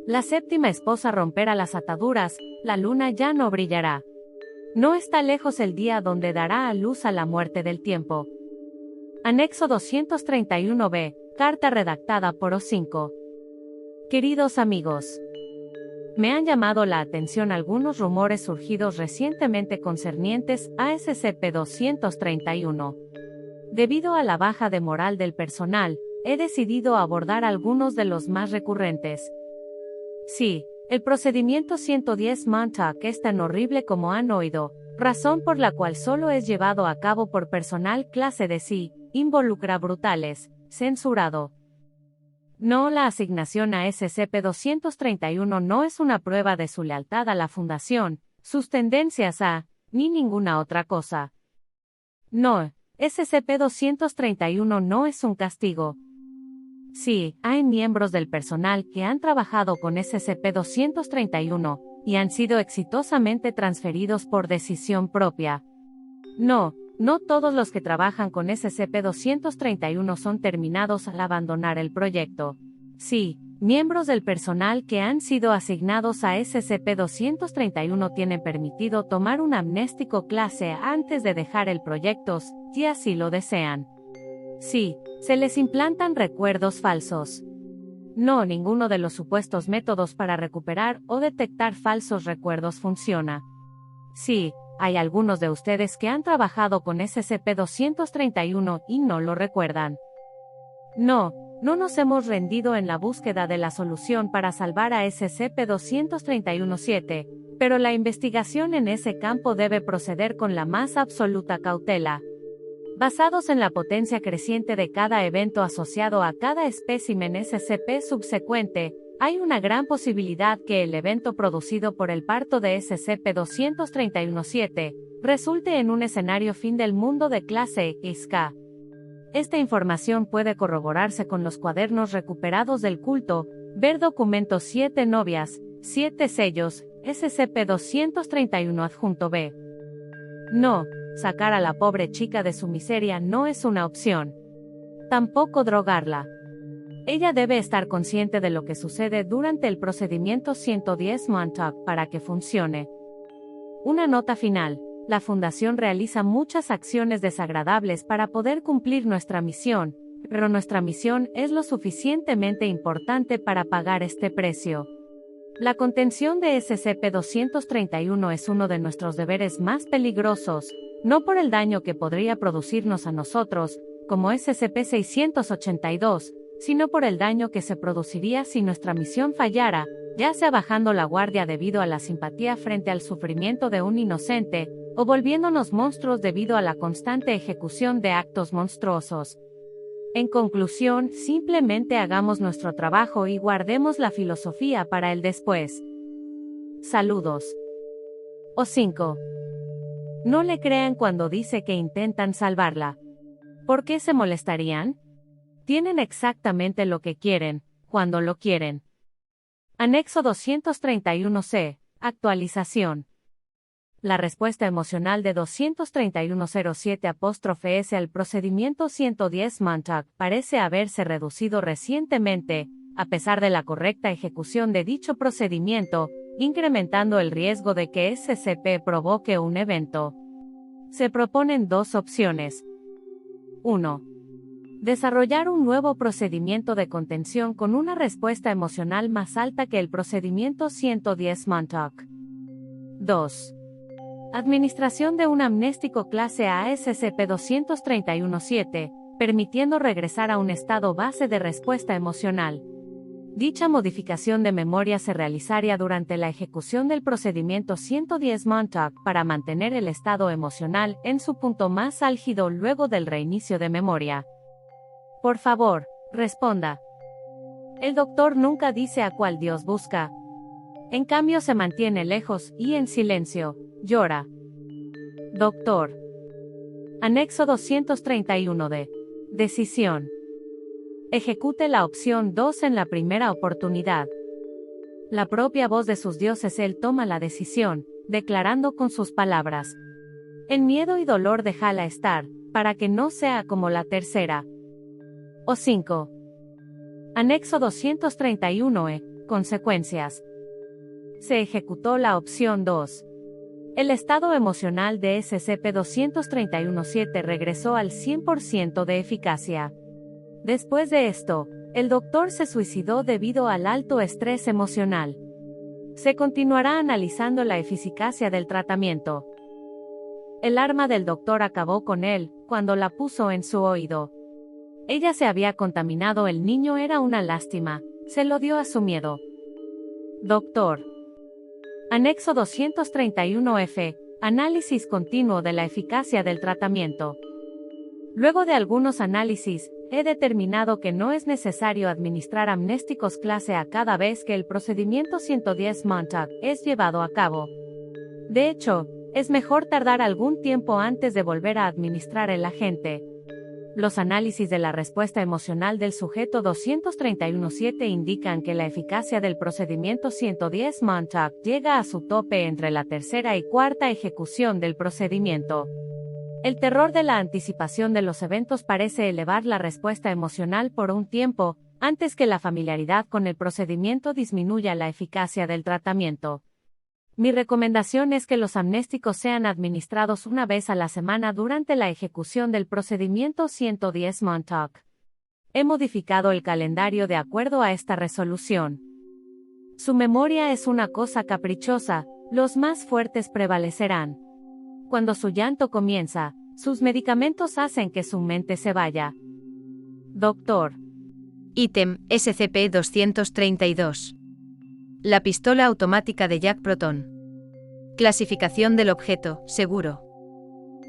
La séptima esposa romperá las ataduras, la luna ya no brillará. No está lejos el día donde dará a luz a la muerte del tiempo. Anexo 231-B, carta redactada por O5. Queridos amigos, me han llamado la atención algunos rumores surgidos recientemente concernientes a SCP-231. Debido a la baja de moral del personal, he decidido abordar algunos de los más recurrentes. Sí, el procedimiento 110 Montauk es tan horrible como han oído, razón por la cual solo es llevado a cabo por personal clase D sí, involucra brutales, censurado. No, la asignación a SCP-231 no es una prueba de su lealtad a la Fundación, sus tendencias a, ni ninguna otra cosa. No, SCP-231 no es un castigo. Sí, hay miembros del personal que han trabajado con SCP-231, y han sido exitosamente transferidos por decisión propia. No, no todos los que trabajan con SCP-231 son terminados al abandonar el proyecto. Sí, miembros del personal que han sido asignados a SCP-231 tienen permitido tomar un amnéstico clase antes de dejar el proyecto, si así lo desean. Sí, se les implantan recuerdos falsos. No, ninguno de los supuestos métodos para recuperar o detectar falsos recuerdos funciona. Sí, hay algunos de ustedes que han trabajado con SCP-231 y no lo recuerdan. No, no nos hemos rendido en la búsqueda de la solución para salvar a SCP-231-7, pero la investigación en ese campo debe proceder con la más absoluta cautela. Basados en la potencia creciente de cada evento asociado a cada espécimen SCP subsecuente, hay una gran posibilidad que el evento producido por el parto de SCP-231-7 resulte en un escenario fin del mundo de clase XK. Esta información puede corroborarse con los cuadernos recuperados del culto, ver documento 7 novias, 7 sellos, SCP-231 adjunto B. No, sacar a la pobre chica de su miseria no es una opción. Tampoco drogarla. Ella debe estar consciente de lo que sucede durante el procedimiento 110 Montauk para que funcione. Una nota final. La Fundación realiza muchas acciones desagradables para poder cumplir nuestra misión, pero nuestra misión es lo suficientemente importante para pagar este precio. La contención de SCP-231 es uno de nuestros deberes más peligrosos, no por el daño que podría producirnos a nosotros, como SCP-682, sino por el daño que se produciría si nuestra misión fallara, ya sea bajando la guardia debido a la simpatía frente al sufrimiento de un inocente, o volviéndonos monstruos debido a la constante ejecución de actos monstruosos. En conclusión, simplemente hagamos nuestro trabajo y guardemos la filosofía para el después. Saludos. O5. No le crean cuando dice que intentan salvarla. ¿Por qué se molestarían? Tienen exactamente lo que quieren, cuando lo quieren. Anexo 231-C. Actualización. La respuesta emocional de 231-07-S al procedimiento 110 Montauk parece haberse reducido recientemente, a pesar de la correcta ejecución de dicho procedimiento, incrementando el riesgo de que SCP provoque un evento. Se proponen dos opciones. 1. Desarrollar un nuevo procedimiento de contención con una respuesta emocional más alta que el procedimiento 110 Montauk. 2. Administración de un amnéstico clase A SCP-231-7, permitiendo regresar a un estado base de respuesta emocional. Dicha modificación de memoria se realizaría durante la ejecución del procedimiento 110 Montauk para mantener el estado emocional en su punto más álgido luego del reinicio de memoria. Por favor, responda. El doctor nunca dice a cuál Dios busca. En cambio se mantiene lejos y en silencio, llora. Doctor. Anexo 231-D. Decisión. Ejecute la opción 2 en la primera oportunidad. La propia voz de sus dioses él toma la decisión, declarando con sus palabras. El miedo y dolor déjala estar, para que no sea como la tercera. O5. Anexo 231-E. Consecuencias. Se ejecutó la opción 2. El estado emocional de SCP-231-7 regresó al 100% de eficacia. Después de esto, el doctor se suicidó debido al alto estrés emocional. Se continuará analizando la eficacia del tratamiento. El arma del doctor acabó con él, cuando la puso en su oído. Ella se había contaminado, el niño era una lástima, se lo dio a su miedo. Doctor. Anexo 231-F. Análisis continuo de la eficacia del tratamiento. Luego de algunos análisis, he determinado que no es necesario administrar amnésticos clase A cada vez que el procedimiento 110 Montauk es llevado a cabo. De hecho, es mejor tardar algún tiempo antes de volver a administrar el agente. Los análisis de la respuesta emocional del sujeto 231-7 indican que la eficacia del procedimiento 110 Montauk llega a su tope entre la tercera y cuarta ejecución del procedimiento. El terror de la anticipación de los eventos parece elevar la respuesta emocional por un tiempo, antes que la familiaridad con el procedimiento disminuya la eficacia del tratamiento. Mi recomendación es que los amnésticos sean administrados una vez a la semana durante la ejecución del procedimiento 110 Montauk. He modificado el calendario de acuerdo a esta resolución. Su memoria es una cosa caprichosa, los más fuertes prevalecerán. Cuando su llanto comienza, sus medicamentos hacen que su mente se vaya. Doctor. Ítem SCP-232. La pistola automática de Jack Proton. Clasificación del objeto, seguro.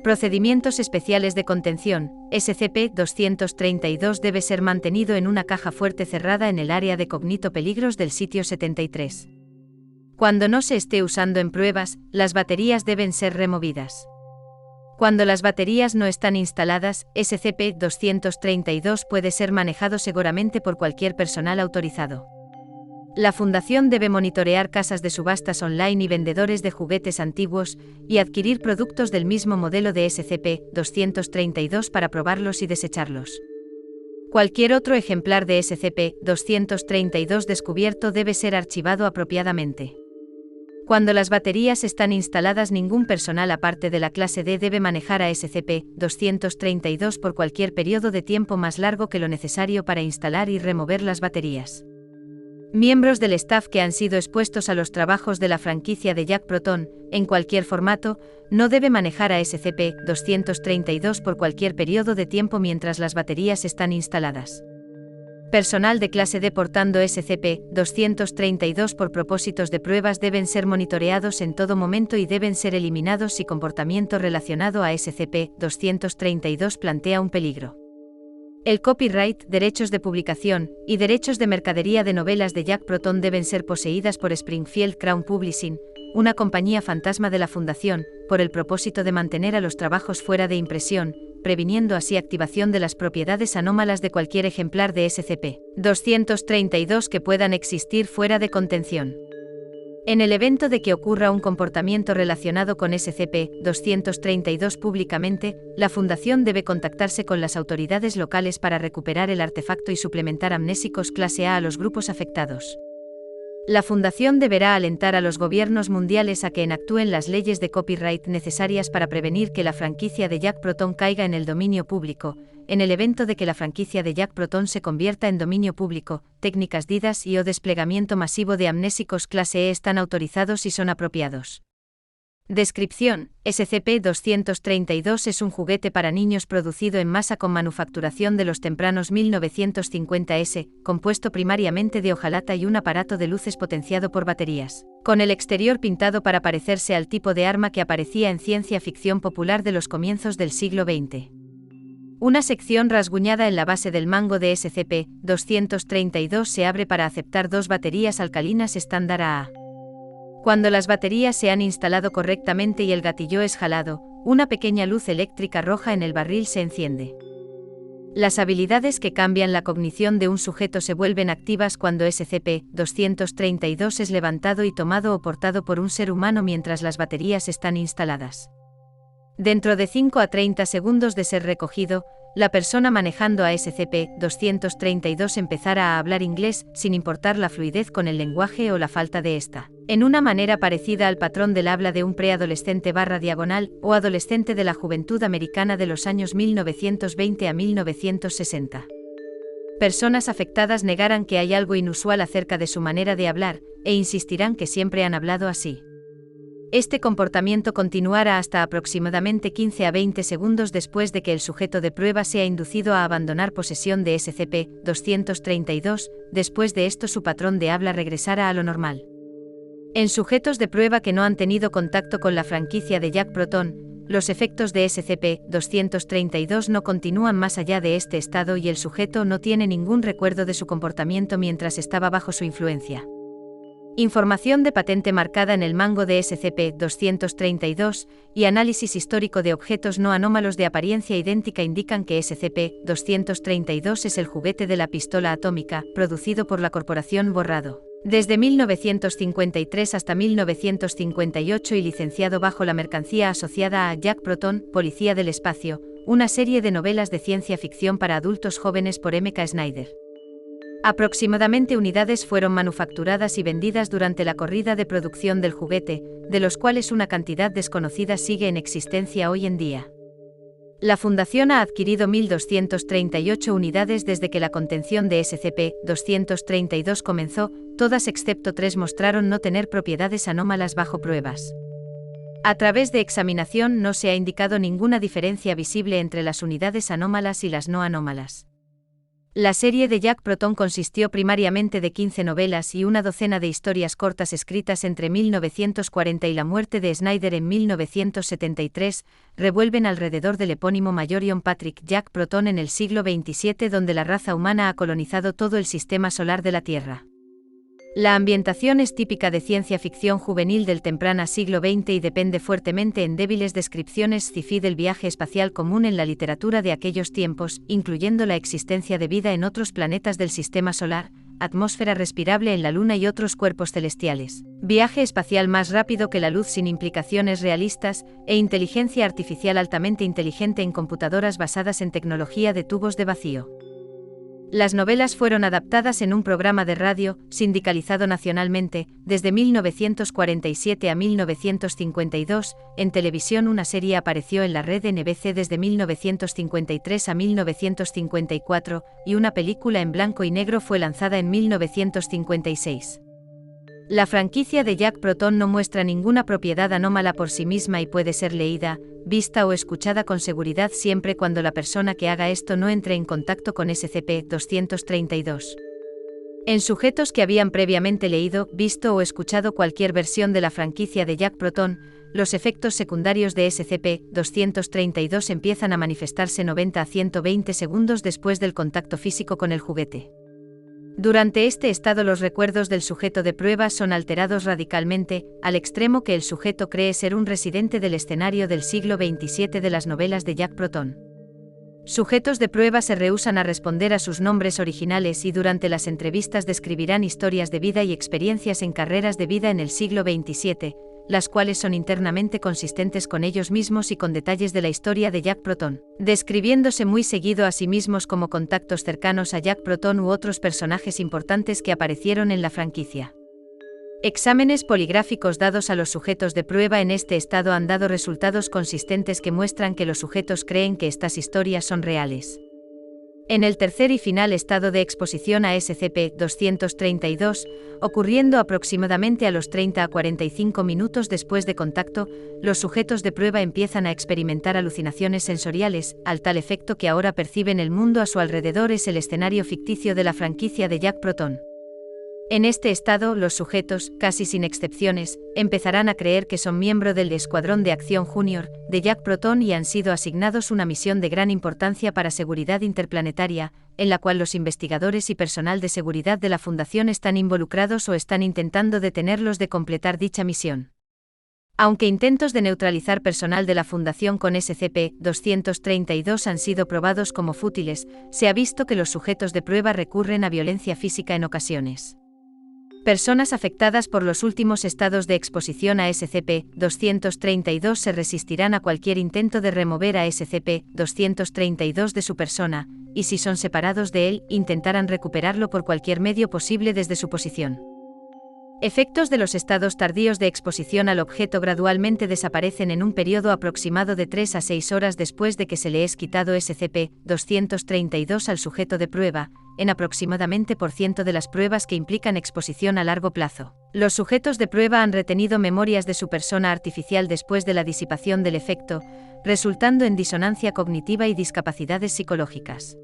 Procedimientos especiales de contención. SCP-232 debe ser mantenido en una caja fuerte cerrada en el área de cognito peligros del sitio 73. Cuando no se esté usando en pruebas, las baterías deben ser removidas. Cuando las baterías no están instaladas, SCP-232 puede ser manejado seguramente por cualquier personal autorizado. La Fundación debe monitorear casas de subastas online y vendedores de juguetes antiguos, y adquirir productos del mismo modelo de SCP-232 para probarlos y desecharlos. Cualquier otro ejemplar de SCP-232 descubierto debe ser archivado apropiadamente. Cuando las baterías están instaladas, ningún personal aparte de la clase D debe manejar a SCP-232 por cualquier periodo de tiempo más largo que lo necesario para instalar y remover las baterías. Miembros del staff que han sido expuestos a los trabajos de la franquicia de Jack Proton, en cualquier formato, no debe manejar a SCP-232 por cualquier periodo de tiempo mientras las baterías están instaladas. Personal de clase D portando SCP-232 por propósitos de pruebas deben ser monitoreados en todo momento y deben ser eliminados si comportamiento relacionado a SCP-232 plantea un peligro. El copyright, derechos de publicación, y derechos de mercadería de novelas de Jack Proton deben ser poseídas por Springfield Crown Publishing, una compañía fantasma de la Fundación, por el propósito de mantener a los trabajos fuera de impresión, previniendo así activación de las propiedades anómalas de cualquier ejemplar de SCP-232 que puedan existir fuera de contención. En el evento de que ocurra un comportamiento relacionado con SCP-232 públicamente, la Fundación debe contactarse con las autoridades locales para recuperar el artefacto y suplementar amnésicos clase A a los grupos afectados. La Fundación deberá alentar a los gobiernos mundiales a que enactúen las leyes de copyright necesarias para prevenir que la franquicia de Jack Proton caiga en el dominio público. En el evento de que la franquicia de Jack Proton se convierta en dominio público, técnicas DIDAS y o desplegamiento masivo de amnésicos clase E están autorizados y son apropiados. Descripción: SCP-232 es un juguete para niños producido en masa con manufacturación de los tempranos 1950s, compuesto primariamente de hojalata y un aparato de luces potenciado por baterías, con el exterior pintado para parecerse al tipo de arma que aparecía en ciencia ficción popular de los comienzos del siglo XX. Una sección rasguñada en la base del mango de SCP-232 se abre para aceptar 2 baterías alcalinas estándar AA. Cuando las baterías se han instalado correctamente y el gatillo es jalado, una pequeña luz eléctrica roja en el barril se enciende. Las habilidades que cambian la cognición de un sujeto se vuelven activas cuando SCP-232 es levantado y tomado o portado por un ser humano mientras las baterías están instaladas. Dentro de 5 a 30 segundos de ser recogido, la persona manejando a SCP-232 empezará a hablar inglés, sin importar la fluidez con el lenguaje o la falta de esta, en una manera parecida al patrón del habla de un preadolescente/diagonal o adolescente de la juventud americana de los años 1920 a 1960. Personas afectadas negarán que hay algo inusual acerca de su manera de hablar, e insistirán que siempre han hablado así. Este comportamiento continuará hasta aproximadamente 15 a 20 segundos después de que el sujeto de prueba sea inducido a abandonar posesión de SCP-232, después de esto su patrón de habla regresará a lo normal. En sujetos de prueba que no han tenido contacto con la franquicia de Jack Proton, los efectos de SCP-232 no continúan más allá de este estado y el sujeto no tiene ningún recuerdo de su comportamiento mientras estaba bajo su influencia. Información de patente marcada en el mango de SCP-232 y análisis histórico de objetos no anómalos de apariencia idéntica indican que SCP-232 es el juguete de la pistola atómica, producido por la corporación Borrado, desde 1953 hasta 1958 y licenciado bajo la mercancía asociada a Jack Proton, Policía del Espacio, una serie de novelas de ciencia ficción para adultos jóvenes por M.K. Snyder. Aproximadamente unidades fueron manufacturadas y vendidas durante la corrida de producción del juguete, de los cuales una cantidad desconocida sigue en existencia hoy en día. La Fundación ha adquirido 1.238 unidades desde que la contención de SCP-232 comenzó, todas excepto 3 mostraron no tener propiedades anómalas bajo pruebas. A través de examinación no se ha indicado ninguna diferencia visible entre las unidades anómalas y las no anómalas. La serie de Jack Proton consistió primariamente de 15 novelas y una docena de historias cortas escritas entre 1940 y la muerte de Snyder en 1973, revuelven alrededor del epónimo Majorion Patrick Jack Proton en el siglo XXVII, donde la raza humana ha colonizado todo el sistema solar de la Tierra. La ambientación es típica de ciencia ficción juvenil del temprano siglo XX y depende fuertemente en débiles descripciones sci-fi del viaje espacial común en la literatura de aquellos tiempos, incluyendo la existencia de vida en otros planetas del sistema solar, atmósfera respirable en la Luna y otros cuerpos celestiales, viaje espacial más rápido que la luz sin implicaciones realistas, e inteligencia artificial altamente inteligente en computadoras basadas en tecnología de tubos de vacío. Las novelas fueron adaptadas en un programa de radio, sindicalizado nacionalmente, desde 1947 a 1952, en televisión una serie apareció en la red NBC desde 1953 a 1954, y una película en blanco y negro fue lanzada en 1956. La franquicia de Jack Proton no muestra ninguna propiedad anómala por sí misma y puede ser leída, vista o escuchada con seguridad siempre cuando la persona que haga esto no entre en contacto con SCP-232. En sujetos que habían previamente leído, visto o escuchado cualquier versión de la franquicia de Jack Proton, los efectos secundarios de SCP-232 empiezan a manifestarse 90 a 120 segundos después del contacto físico con el juguete. Durante este estado los recuerdos del sujeto de prueba son alterados radicalmente, al extremo que el sujeto cree ser un residente del escenario del siglo XXVII de las novelas de Jack Proton. Sujetos de prueba se rehúsan a responder a sus nombres originales y durante las entrevistas describirán historias de vida y experiencias en carreras de vida en el siglo XXVII, las cuales son internamente consistentes con ellos mismos y con detalles de la historia de Jack Proton, describiéndose muy seguido a sí mismos como contactos cercanos a Jack Proton u otros personajes importantes que aparecieron en la franquicia. Exámenes poligráficos dados a los sujetos de prueba en este estado han dado resultados consistentes que muestran que los sujetos creen que estas historias son reales. En el tercer y final estado de exposición a SCP-232, ocurriendo aproximadamente a los 30 a 45 minutos después de contacto, los sujetos de prueba empiezan a experimentar alucinaciones sensoriales, al tal efecto que ahora perciben el mundo a su alrededor es el escenario ficticio de la franquicia de Jack Proton. En este estado, los sujetos, casi sin excepciones, empezarán a creer que son miembro del Escuadrón de Acción Junior de Jack Proton y han sido asignados una misión de gran importancia para seguridad interplanetaria, en la cual los investigadores y personal de seguridad de la Fundación están involucrados o están intentando detenerlos de completar dicha misión. Aunque intentos de neutralizar personal de la Fundación con SCP-232 han sido probados como fútiles, se ha visto que los sujetos de prueba recurren a violencia física en ocasiones. Personas afectadas por los últimos estados de exposición a SCP-232 se resistirán a cualquier intento de remover a SCP-232 de su persona, y si son separados de él, intentarán recuperarlo por cualquier medio posible desde su posición. Efectos de los estados tardíos de exposición al objeto gradualmente desaparecen en un periodo aproximado de 3 a 6 horas después de que se le es quitado SCP-232 al sujeto de prueba, en aproximadamente % de las pruebas que implican exposición a largo plazo. Los sujetos de prueba han retenido memorias de su persona artificial después de la disipación del efecto, resultando en disonancia cognitiva y discapacidades psicológicas.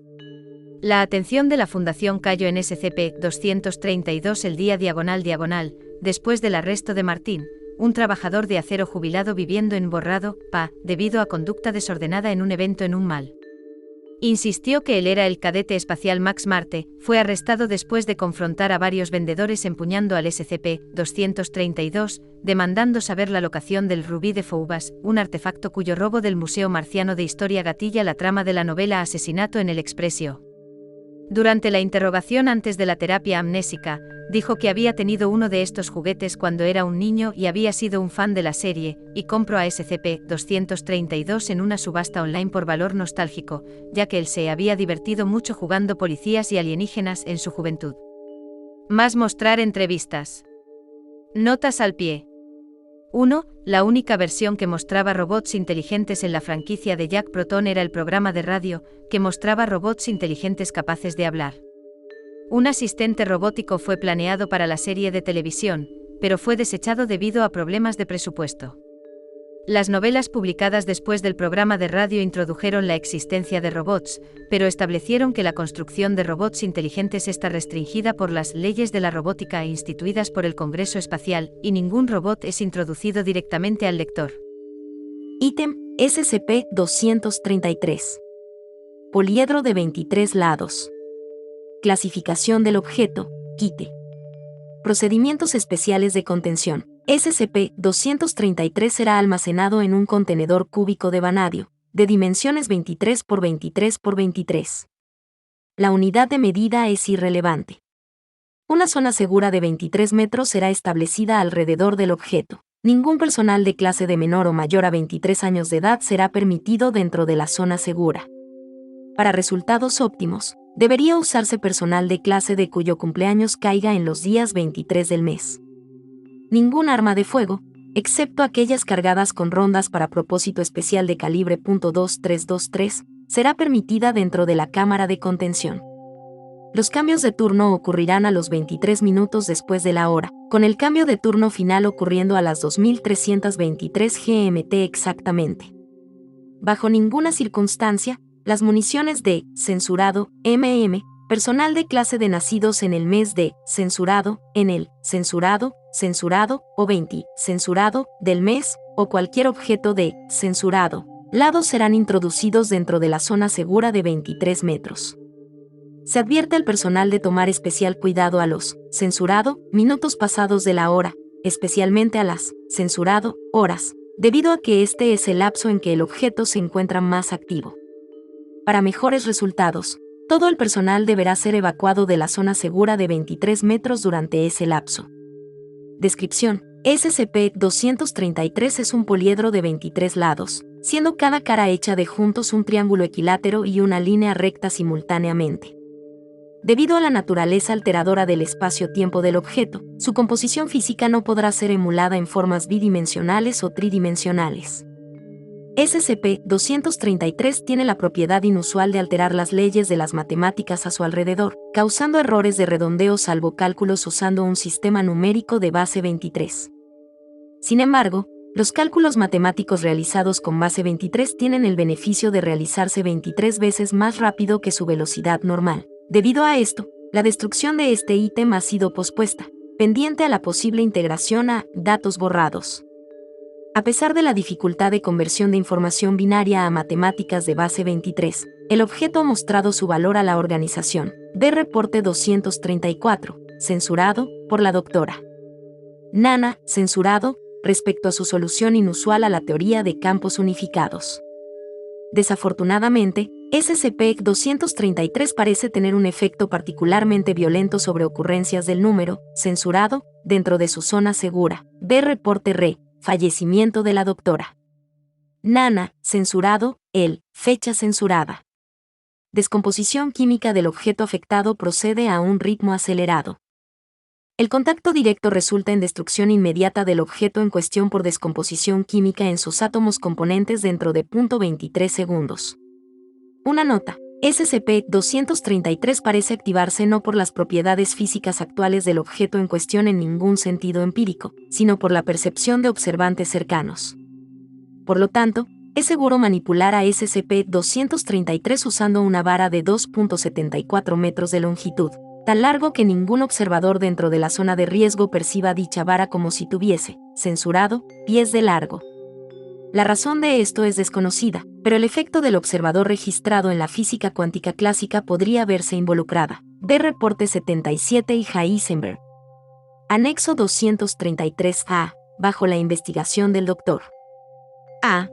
La atención de la Fundación cayó en SCP-232 el día diagonal, después del arresto de Martín, un trabajador de acero jubilado viviendo en Borrado, PA, debido a conducta desordenada en un evento en un mall. Insistió que él era el cadete espacial Max Marte, fue arrestado después de confrontar a varios vendedores empuñando al SCP-232, demandando saber la locación del Rubí de Foubas, un artefacto cuyo robo del Museo Marciano de Historia gatilla la trama de la novela Asesinato en el Expresio. Durante la interrogación antes de la terapia amnésica, dijo que había tenido uno de estos juguetes cuando era un niño y había sido un fan de la serie, y compró a SCP-232 en una subasta online por valor nostálgico, ya que él se había divertido mucho jugando policías y alienígenas en su juventud. Más mostrar entrevistas. Notas al pie. 1. La única versión que mostraba robots inteligentes en la franquicia de Jack Proton era el programa de radio, que mostraba robots inteligentes capaces de hablar. Un asistente robótico fue planeado para la serie de televisión, pero fue desechado debido a problemas de presupuesto. Las novelas publicadas después del programa de radio introdujeron la existencia de robots, pero establecieron que la construcción de robots inteligentes está restringida por las leyes de la robótica instituidas por el Congreso Espacial, y ningún robot es introducido directamente al lector. Ítem SCP-233. Poliedro de 23 lados. Clasificación del objeto, quite. Procedimientos especiales de contención. SCP-233 será almacenado en un contenedor cúbico de vanadio, de dimensiones 23 por 23 por 23. La unidad de medida es irrelevante. Una zona segura de 23 metros será establecida alrededor del objeto. Ningún personal de clase de menor o mayor a 23 años de edad será permitido dentro de la zona segura. Para resultados óptimos, debería usarse personal de clase D cuyo cumpleaños caiga en los días 23 del mes. Ningún arma de fuego, excepto aquellas cargadas con rondas para propósito especial de calibre .2323, será permitida dentro de la cámara de contención. Los cambios de turno ocurrirán a los 23 minutos después de la hora, con el cambio de turno final ocurriendo a las 2323 GMT exactamente. Bajo ninguna circunstancia, las municiones de censurado, personal de clase de nacidos en el mes de censurado, en el censurado o 20, censurado del mes, o cualquier objeto de censurado, lado serán introducidos dentro de la zona segura de 23 metros. Se advierte al personal de tomar especial cuidado a los censurado minutos pasados de la hora, especialmente a las censurado horas, debido a que este es el lapso en que el objeto se encuentra más activo. Para mejores resultados, todo el personal deberá ser evacuado de la zona segura de 23 metros durante ese lapso. Descripción: SCP-233 es un poliedro de 23 lados, siendo cada cara hecha de juntos un triángulo equilátero y una línea recta simultáneamente. Debido a la naturaleza alteradora del espacio-tiempo del objeto, su composición física no podrá ser emulada en formas bidimensionales o tridimensionales. SCP-233 tiene la propiedad inusual de alterar las leyes de las matemáticas a su alrededor, causando errores de redondeo salvo cálculos usando un sistema numérico de base 23. Sin embargo, los cálculos matemáticos realizados con base 23 tienen el beneficio de realizarse 23 veces más rápido que su velocidad normal. Debido a esto, la destrucción de este ítem ha sido pospuesta, pendiente a la posible integración a datos borrados. A pesar de la dificultad de conversión de información binaria a matemáticas de base 23, el objeto ha mostrado su valor a la organización. Ve reporte 234, censurado, por la Dra. Nana, censurado, respecto a su solución inusual a la teoría de campos unificados. Desafortunadamente, SCP-233 parece tener un efecto particularmente violento sobre ocurrencias del número, censurado, dentro de su zona segura. Ve reporte fallecimiento de la Dra. Nana, censurado, fecha censurada. Descomposición química del objeto afectado procede a un ritmo acelerado. El contacto directo resulta en destrucción inmediata del objeto en cuestión por descomposición química en sus átomos componentes dentro de 23 segundos. Una nota: SCP-233 parece activarse no por las propiedades físicas actuales del objeto en cuestión en ningún sentido empírico, sino por la percepción de observantes cercanos. Por lo tanto, es seguro manipular a SCP-233 usando una vara de 2.74 metros de longitud, tan largo que ningún observador dentro de la zona de riesgo perciba dicha vara como si tuviese, censurado, pies de largo. La razón de esto es desconocida, pero el efecto del observador registrado en la física cuántica clásica podría verse involucrada. Ve reporte 77 y Heisenberg. Anexo 233-A, bajo la investigación del Dr. A.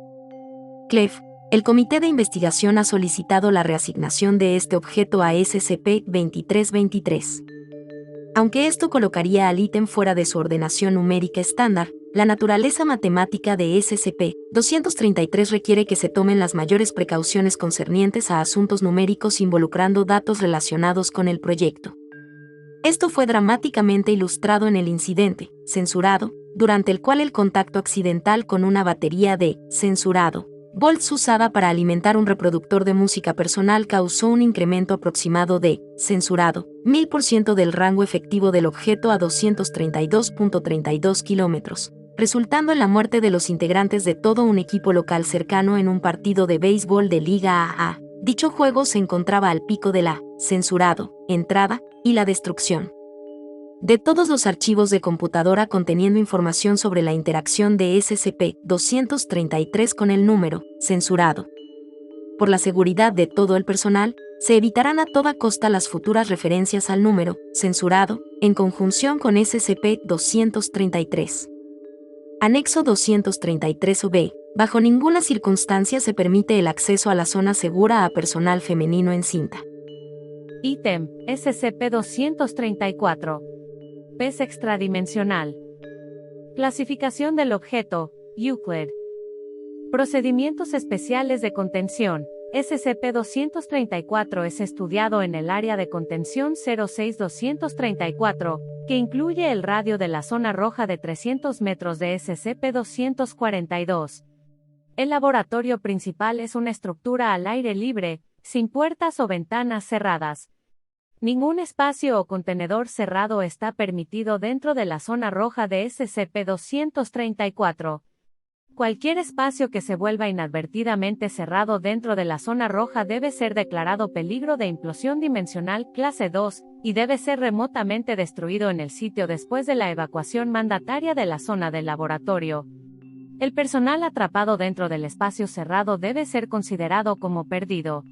Clef, el Comité de Investigación ha solicitado la reasignación de este objeto a SCP-2323. Aunque esto colocaría al ítem fuera de su ordenación numérica estándar, la naturaleza matemática de SCP-233 requiere que se tomen las mayores precauciones concernientes a asuntos numéricos involucrando datos relacionados con el proyecto. Esto fue dramáticamente ilustrado en el incidente, censurado, durante el cual el contacto accidental con una batería de censurado volts usada para alimentar un reproductor de música personal causó un incremento aproximado de censurado 1000% del rango efectivo del objeto a 232.32 kilómetros, resultando en la muerte de los integrantes de todo un equipo local cercano en un partido de béisbol de Liga AA. Dicho juego se encontraba al pico de la censurado entrada y la destrucción de todos los archivos de computadora conteniendo información sobre la interacción de SCP-233 con el número censurado. Por la seguridad de todo el personal, se evitarán a toda costa las futuras referencias al número censurado en conjunción con SCP-233. Anexo 233-B. Bajo ninguna circunstancia se permite el acceso a la zona segura a personal femenino en cinta. Ítem SCP-234. Pez extradimensional. Clasificación del objeto, Euclid. Procedimientos especiales de contención, SCP-234 es estudiado en el área de contención 06234, que incluye el radio de la zona roja de 300 metros de SCP-242. El laboratorio principal es una estructura al aire libre, sin puertas o ventanas cerradas. Ningún espacio o contenedor cerrado está permitido dentro de la zona roja de SCP-234. Cualquier espacio que se vuelva inadvertidamente cerrado dentro de la zona roja debe ser declarado peligro de implosión dimensional clase 2, y debe ser remotamente destruido en el sitio después de la evacuación mandataria de la zona del laboratorio. El personal atrapado dentro del espacio cerrado debe ser considerado como perdido.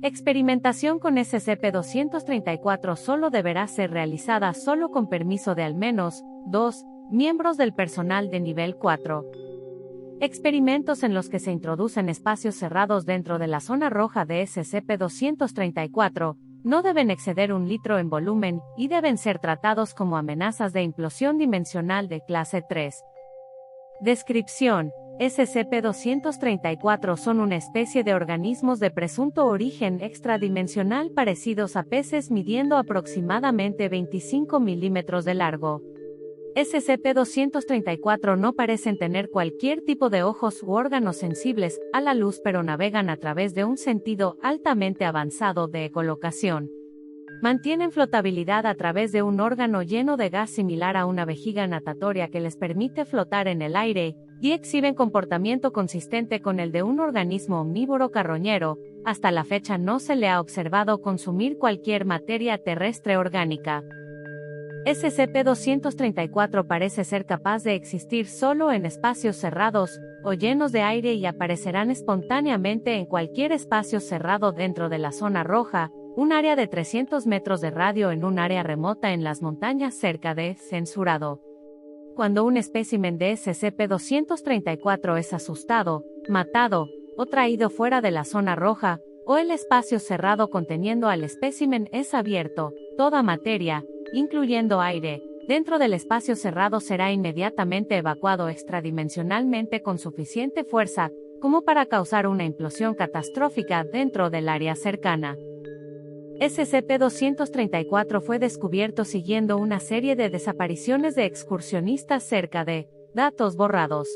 Experimentación con SCP-234 solo deberá ser realizada solo con permiso de al menos 2 miembros del personal de nivel 4. Experimentos en los que se introducen espacios cerrados dentro de la zona roja de SCP-234 no deben exceder 1 litro en volumen y deben ser tratados como amenazas de implosión dimensional de clase 3. Descripción: SCP-234 son una especie de organismos de presunto origen extradimensional parecidos a peces midiendo aproximadamente 25 milímetros de largo. SCP-234 no parecen tener cualquier tipo de ojos u órganos sensibles a la luz, pero navegan a través de un sentido altamente avanzado de ecolocación. Mantienen flotabilidad a través de un órgano lleno de gas similar a una vejiga natatoria que les permite flotar en el aire, y exhiben comportamiento consistente con el de un organismo omnívoro carroñero. Hasta la fecha no se le ha observado consumir cualquier materia terrestre orgánica. SCP-234 parece ser capaz de existir solo en espacios cerrados o llenos de aire y aparecerán espontáneamente en cualquier espacio cerrado dentro de la zona roja, un área de 300 metros de radio en un área remota en las montañas cerca de censurado. Cuando un espécimen de SCP-234 es asustado, matado o traído fuera de la zona roja, o el espacio cerrado conteniendo al espécimen es abierto, toda materia, incluyendo aire, dentro del espacio cerrado será inmediatamente evacuado extradimensionalmente con suficiente fuerza como para causar una implosión catastrófica dentro del área cercana. SCP-234 fue descubierto siguiendo una serie de desapariciones de excursionistas cerca de datos borrados.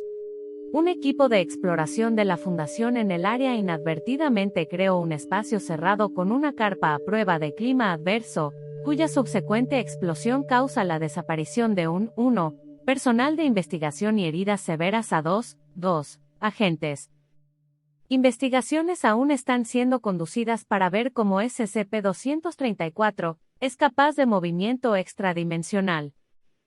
Un equipo de exploración de la Fundación en el área inadvertidamente creó un espacio cerrado con una carpa a prueba de clima adverso, cuya subsecuente explosión causa la desaparición de 1 personal de investigación y heridas severas a 2 agentes. Investigaciones aún están siendo conducidas para ver cómo SCP-234 es capaz de movimiento extradimensional.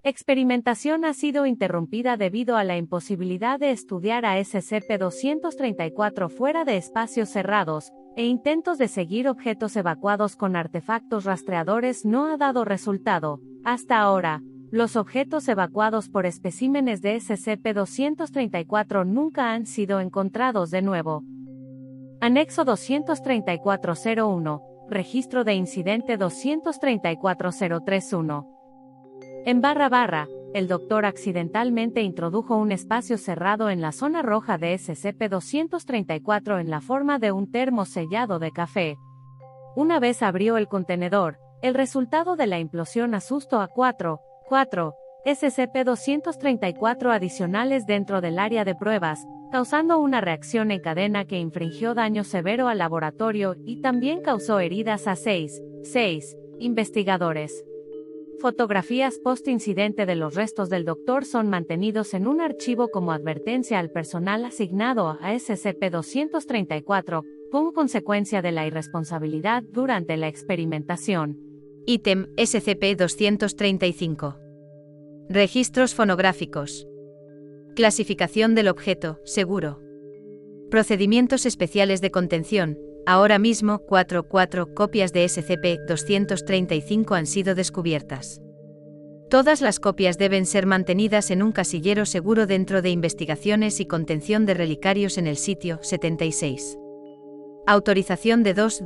Experimentación ha sido interrumpida debido a la imposibilidad de estudiar a SCP-234 fuera de espacios cerrados, e intentos de seguir objetos evacuados con artefactos rastreadores no ha dado resultado. Hasta ahora, los objetos evacuados por especímenes de SCP-234 nunca han sido encontrados de nuevo. Anexo 234-01, Registro de Incidente 234-031. En // el Doctor accidentalmente introdujo un espacio cerrado en la zona roja de SCP-234 en la forma de un termo sellado de café. Una vez abrió el contenedor, el resultado de la implosión asustó a 4 SCP-234 adicionales dentro del área de pruebas, causando una reacción en cadena que infringió daño severo al laboratorio y también causó heridas a 6 investigadores. Fotografías post-incidente de los restos del Doctor son mantenidos en un archivo como advertencia al personal asignado a SCP-234, como consecuencia de la irresponsabilidad durante la experimentación. Ítem SCP-235. Registros fonográficos. Clasificación del objeto, seguro. Procedimientos especiales de contención. Ahora mismo, 4 copias de SCP-235 han sido descubiertas. Todas las copias deben ser mantenidas en un casillero seguro dentro de investigaciones y contención de relicarios en el sitio 76. Autorización de 2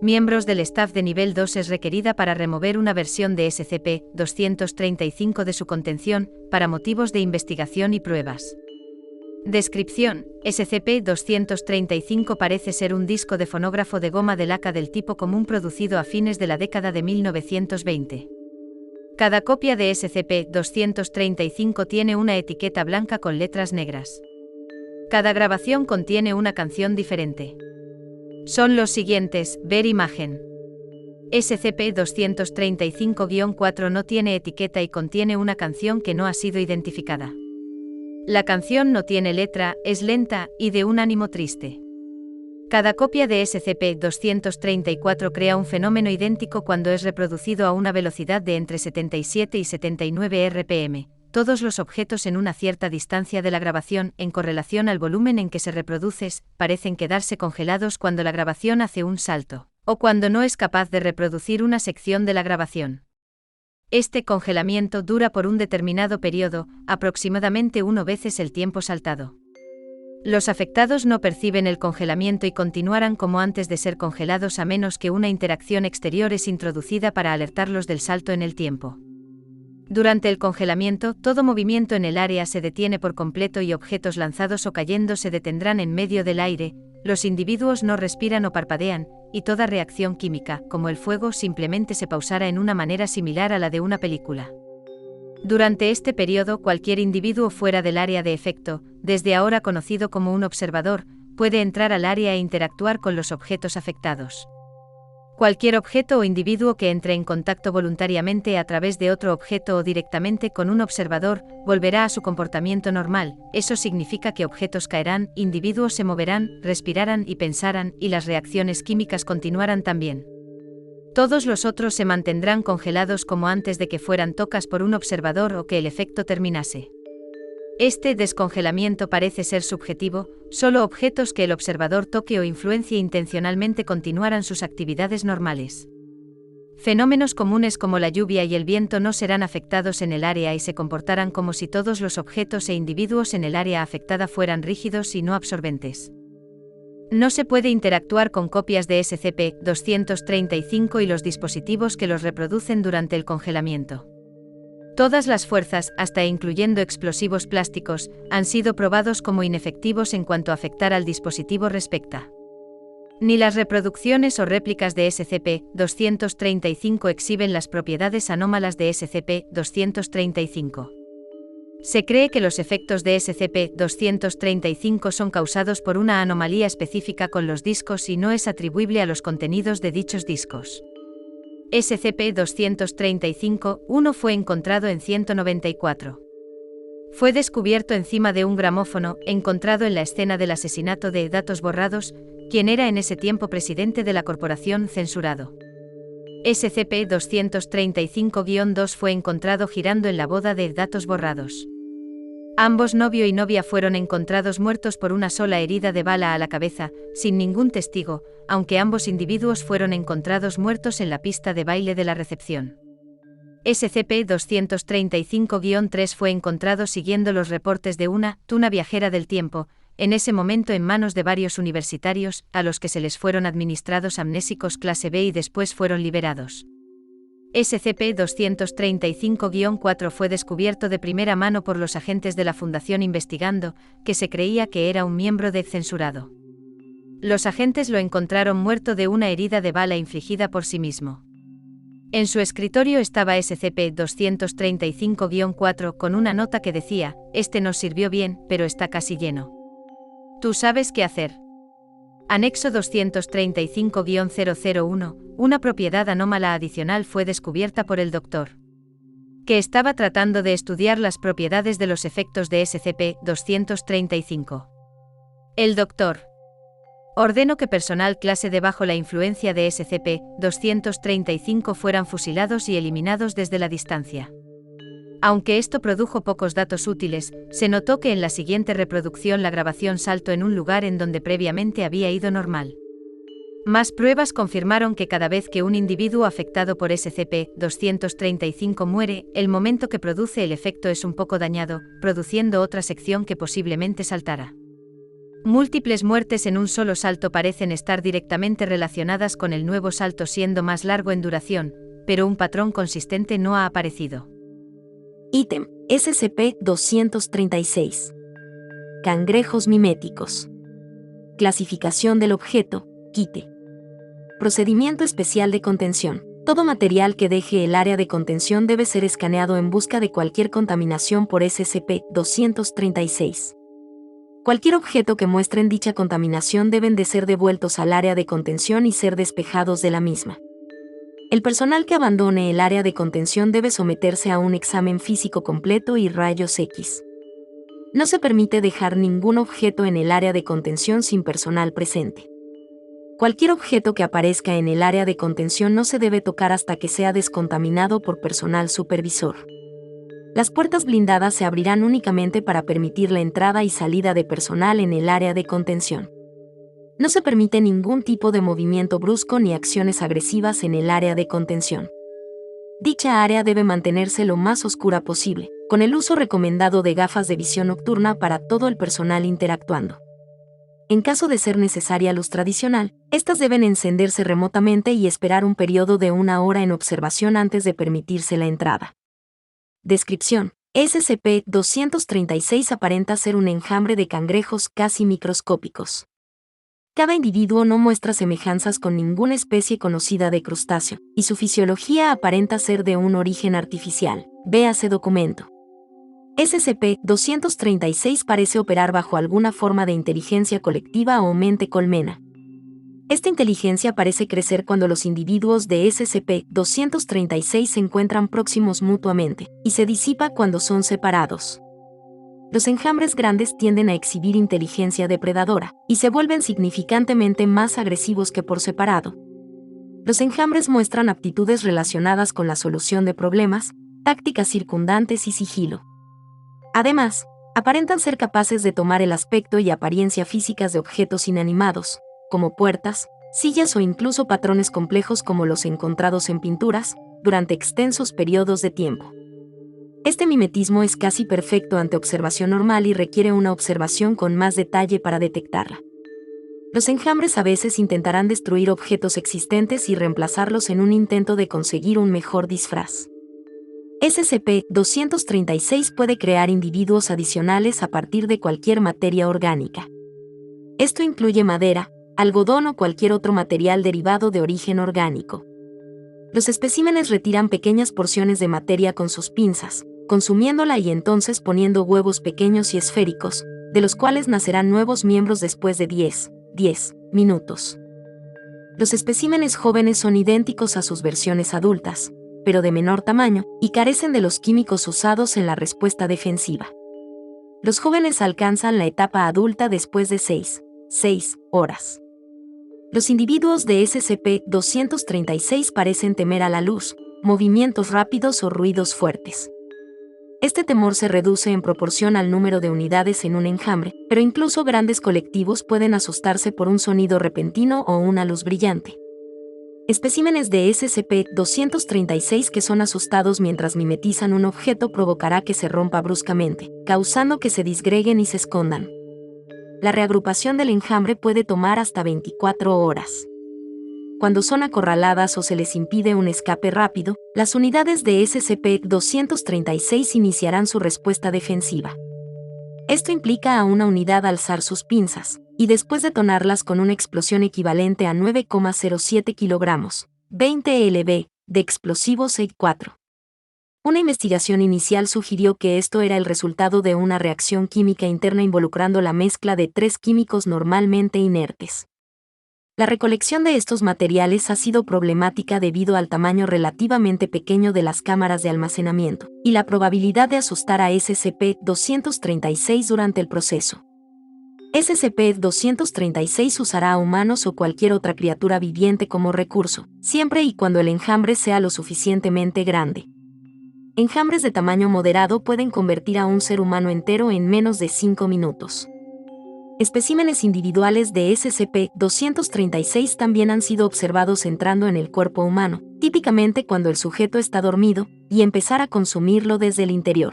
miembros del staff de nivel 2 es requerida para remover una versión de SCP-235 de su contención, para motivos de investigación y pruebas. Descripción: SCP-235 parece ser un disco de fonógrafo de goma de laca del tipo común producido a fines de la década de 1920. Cada copia de SCP-235 tiene una etiqueta blanca con letras negras. Cada grabación contiene una canción diferente. Son los siguientes: ver imagen. SCP-235-4 no tiene etiqueta y contiene una canción que no ha sido identificada. La canción no tiene letra, es lenta y de un ánimo triste. Cada copia de SCP-234 crea un fenómeno idéntico cuando es reproducido a una velocidad de entre 77 y 79 RPM. Todos los objetos en una cierta distancia de la grabación, en correlación al volumen en que se reproduces, parecen quedarse congelados cuando la grabación hace un salto, o cuando no es capaz de reproducir una sección de la grabación. Este congelamiento dura por un determinado periodo, aproximadamente 1 veces el tiempo saltado. Los afectados no perciben el congelamiento y continuarán como antes de ser congelados a menos que una interacción exterior es introducida para alertarlos del salto en el tiempo. Durante el congelamiento, todo movimiento en el área se detiene por completo y objetos lanzados o cayendo se detendrán en medio del aire, los individuos no respiran o parpadean, y toda reacción química, como el fuego, simplemente se pausará en una manera similar a la de una película. Durante este periodo, cualquier individuo fuera del área de efecto, desde ahora conocido como un observador, puede entrar al área e interactuar con los objetos afectados. Cualquier objeto o individuo que entre en contacto voluntariamente a través de otro objeto o directamente con un observador, volverá a su comportamiento normal. Eso significa que objetos caerán, individuos se moverán, respirarán y pensarán, y las reacciones químicas continuarán también. Todos los otros se mantendrán congelados como antes de que fueran tocados por un observador o que el efecto terminase. Este descongelamiento parece ser subjetivo, solo objetos que el observador toque o influencie intencionalmente continuarán sus actividades normales. Fenómenos comunes como la lluvia y el viento no serán afectados en el área y se comportarán como si todos los objetos e individuos en el área afectada fueran rígidos y no absorbentes. No se puede interactuar con copias de SCP-235 y los dispositivos que los reproducen durante el congelamiento. Todas las fuerzas, hasta e incluyendo explosivos plásticos, han sido probados como inefectivos en cuanto a afectar al dispositivo respecta. Ni las reproducciones o réplicas de SCP-235 exhiben las propiedades anómalas de SCP-235. Se cree que los efectos de SCP-235 son causados por una anomalía específica con los discos y no es atribuible a los contenidos de dichos discos. SCP-235-1 fue encontrado en 194. Fue descubierto encima de un gramófono, encontrado en la escena del asesinato de Datos Borrados, quien era en ese tiempo presidente de la corporación Censurado. SCP-235-2 fue encontrado girando en la boda de Datos Borrados. Ambos novio y novia fueron encontrados muertos por una sola herida de bala a la cabeza, sin ningún testigo, aunque ambos individuos fueron encontrados muertos en la pista de baile de la recepción. SCP-235-3 fue encontrado siguiendo los reportes de una tuna viajera del tiempo, en ese momento en manos de varios universitarios, a los que se les fueron administrados amnésicos clase B y después fueron liberados. SCP-235-4 fue descubierto de primera mano por los agentes de la Fundación investigando, que se creía que era un miembro de Censurado. Los agentes lo encontraron muerto de una herida de bala infligida por sí mismo. En su escritorio estaba SCP-235-4 con una nota que decía: "Este nos sirvió bien, pero está casi lleno. ¿Tú sabes qué hacer?". Anexo 235-001, una propiedad anómala adicional fue descubierta por el Dr. que estaba tratando de estudiar las propiedades de los efectos de SCP-235. El Dr. ordenó que personal clase D bajo la influencia de SCP-235 fueran fusilados y eliminados desde la distancia. Aunque esto produjo pocos datos útiles, se notó que en la siguiente reproducción la grabación saltó en un lugar en donde previamente había ido normal. Más pruebas confirmaron que cada vez que un individuo afectado por SCP-235 muere, el momento que produce el efecto es un poco dañado, produciendo otra sección que posiblemente saltará. Múltiples muertes en un solo salto parecen estar directamente relacionadas con el nuevo salto siendo más largo en duración, pero un patrón consistente no ha aparecido. Ítem SCP-236. Cangrejos miméticos. Clasificación del objeto, quite. Procedimiento especial de contención. Todo material que deje el área de contención debe ser escaneado en busca de cualquier contaminación por SCP-236. Cualquier objeto que muestren dicha contaminación deben de ser devueltos al área de contención y ser despejados de la misma. El personal que abandone el área de contención debe someterse a un examen físico completo y rayos X. No se permite dejar ningún objeto en el área de contención sin personal presente. Cualquier objeto que aparezca en el área de contención no se debe tocar hasta que sea descontaminado por personal supervisor. Las puertas blindadas se abrirán únicamente para permitir la entrada y salida de personal en el área de contención. No se permite ningún tipo de movimiento brusco ni acciones agresivas en el área de contención. Dicha área debe mantenerse lo más oscura posible, con el uso recomendado de gafas de visión nocturna para todo el personal interactuando. En caso de ser necesaria luz tradicional, estas deben encenderse remotamente y esperar un periodo de 1 hora en observación antes de permitirse la entrada. Descripción: SCP-236 aparenta ser un enjambre de cangrejos casi microscópicos. Cada individuo no muestra semejanzas con ninguna especie conocida de crustáceo, y su fisiología aparenta ser de un origen artificial. Véase documento. SCP-236 parece operar bajo alguna forma de inteligencia colectiva o mente colmena. Esta inteligencia parece crecer cuando los individuos de SCP-236 se encuentran próximos mutuamente, y se disipa cuando son separados. Los enjambres grandes tienden a exhibir inteligencia depredadora, y se vuelven significantemente más agresivos que por separado. Los enjambres muestran aptitudes relacionadas con la solución de problemas, tácticas circundantes y sigilo. Además, aparentan ser capaces de tomar el aspecto y apariencia físicas de objetos inanimados, como puertas, sillas o incluso patrones complejos como los encontrados en pinturas, durante extensos periodos de tiempo. Este mimetismo es casi perfecto ante observación normal y requiere una observación con más detalle para detectarla. Los enjambres a veces intentarán destruir objetos existentes y reemplazarlos en un intento de conseguir un mejor disfraz. SCP-236 puede crear individuos adicionales a partir de cualquier materia orgánica. Esto incluye madera, algodón o cualquier otro material derivado de origen orgánico. Los especímenes retiran pequeñas porciones de materia con sus pinzas, consumiéndola y entonces poniendo huevos pequeños y esféricos, de los cuales nacerán nuevos miembros después de 10 minutos. Los especímenes jóvenes son idénticos a sus versiones adultas, pero de menor tamaño, y carecen de los químicos usados en la respuesta defensiva. Los jóvenes alcanzan la etapa adulta después de 6 horas. Los individuos de SCP-236 parecen temer a la luz, movimientos rápidos o ruidos fuertes. Este temor se reduce en proporción al número de unidades en un enjambre, pero incluso grandes colectivos pueden asustarse por un sonido repentino o una luz brillante. Especímenes de SCP-236 que son asustados mientras mimetizan un objeto provocará que se rompa bruscamente, causando que se disgreguen y se escondan. La reagrupación del enjambre puede tomar hasta 24 horas. Cuando son acorraladas o se les impide un escape rápido, las unidades de SCP-236 iniciarán su respuesta defensiva. Esto implica a una unidad alzar sus pinzas, y después detonarlas con una explosión equivalente a 9,07 kilogramos, 20 lb, de explosivo SEG-4. Una investigación inicial sugirió que esto era el resultado de una reacción química interna involucrando la mezcla de 3 químicos normalmente inertes. La recolección de estos materiales ha sido problemática debido al tamaño relativamente pequeño de las cámaras de almacenamiento, y la probabilidad de asustar a SCP-236 durante el proceso. SCP-236 usará a humanos o cualquier otra criatura viviente como recurso, siempre y cuando el enjambre sea lo suficientemente grande. Enjambres de tamaño moderado pueden convertir a un ser humano entero en menos de 5 minutos. Especímenes individuales de SCP-236 también han sido observados entrando en el cuerpo humano, típicamente cuando el sujeto está dormido, y empezar a consumirlo desde el interior.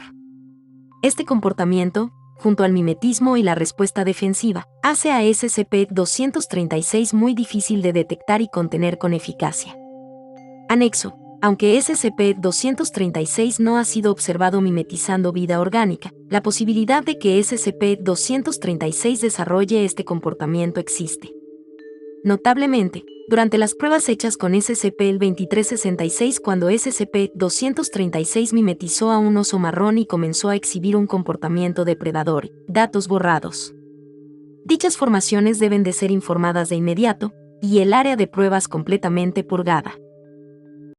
Este comportamiento, junto al mimetismo y la respuesta defensiva, hace a SCP-236 muy difícil de detectar y contener con eficacia. Anexo: Aunque SCP-236 no ha sido observado mimetizando vida orgánica, la posibilidad de que SCP-236 desarrolle este comportamiento existe. Notablemente, durante las pruebas hechas con SCP-2366, cuando SCP-236 mimetizó a un oso marrón y comenzó a exhibir un comportamiento depredador, datos borrados. Dichas formaciones deben de ser informadas de inmediato, y el área de pruebas completamente purgada.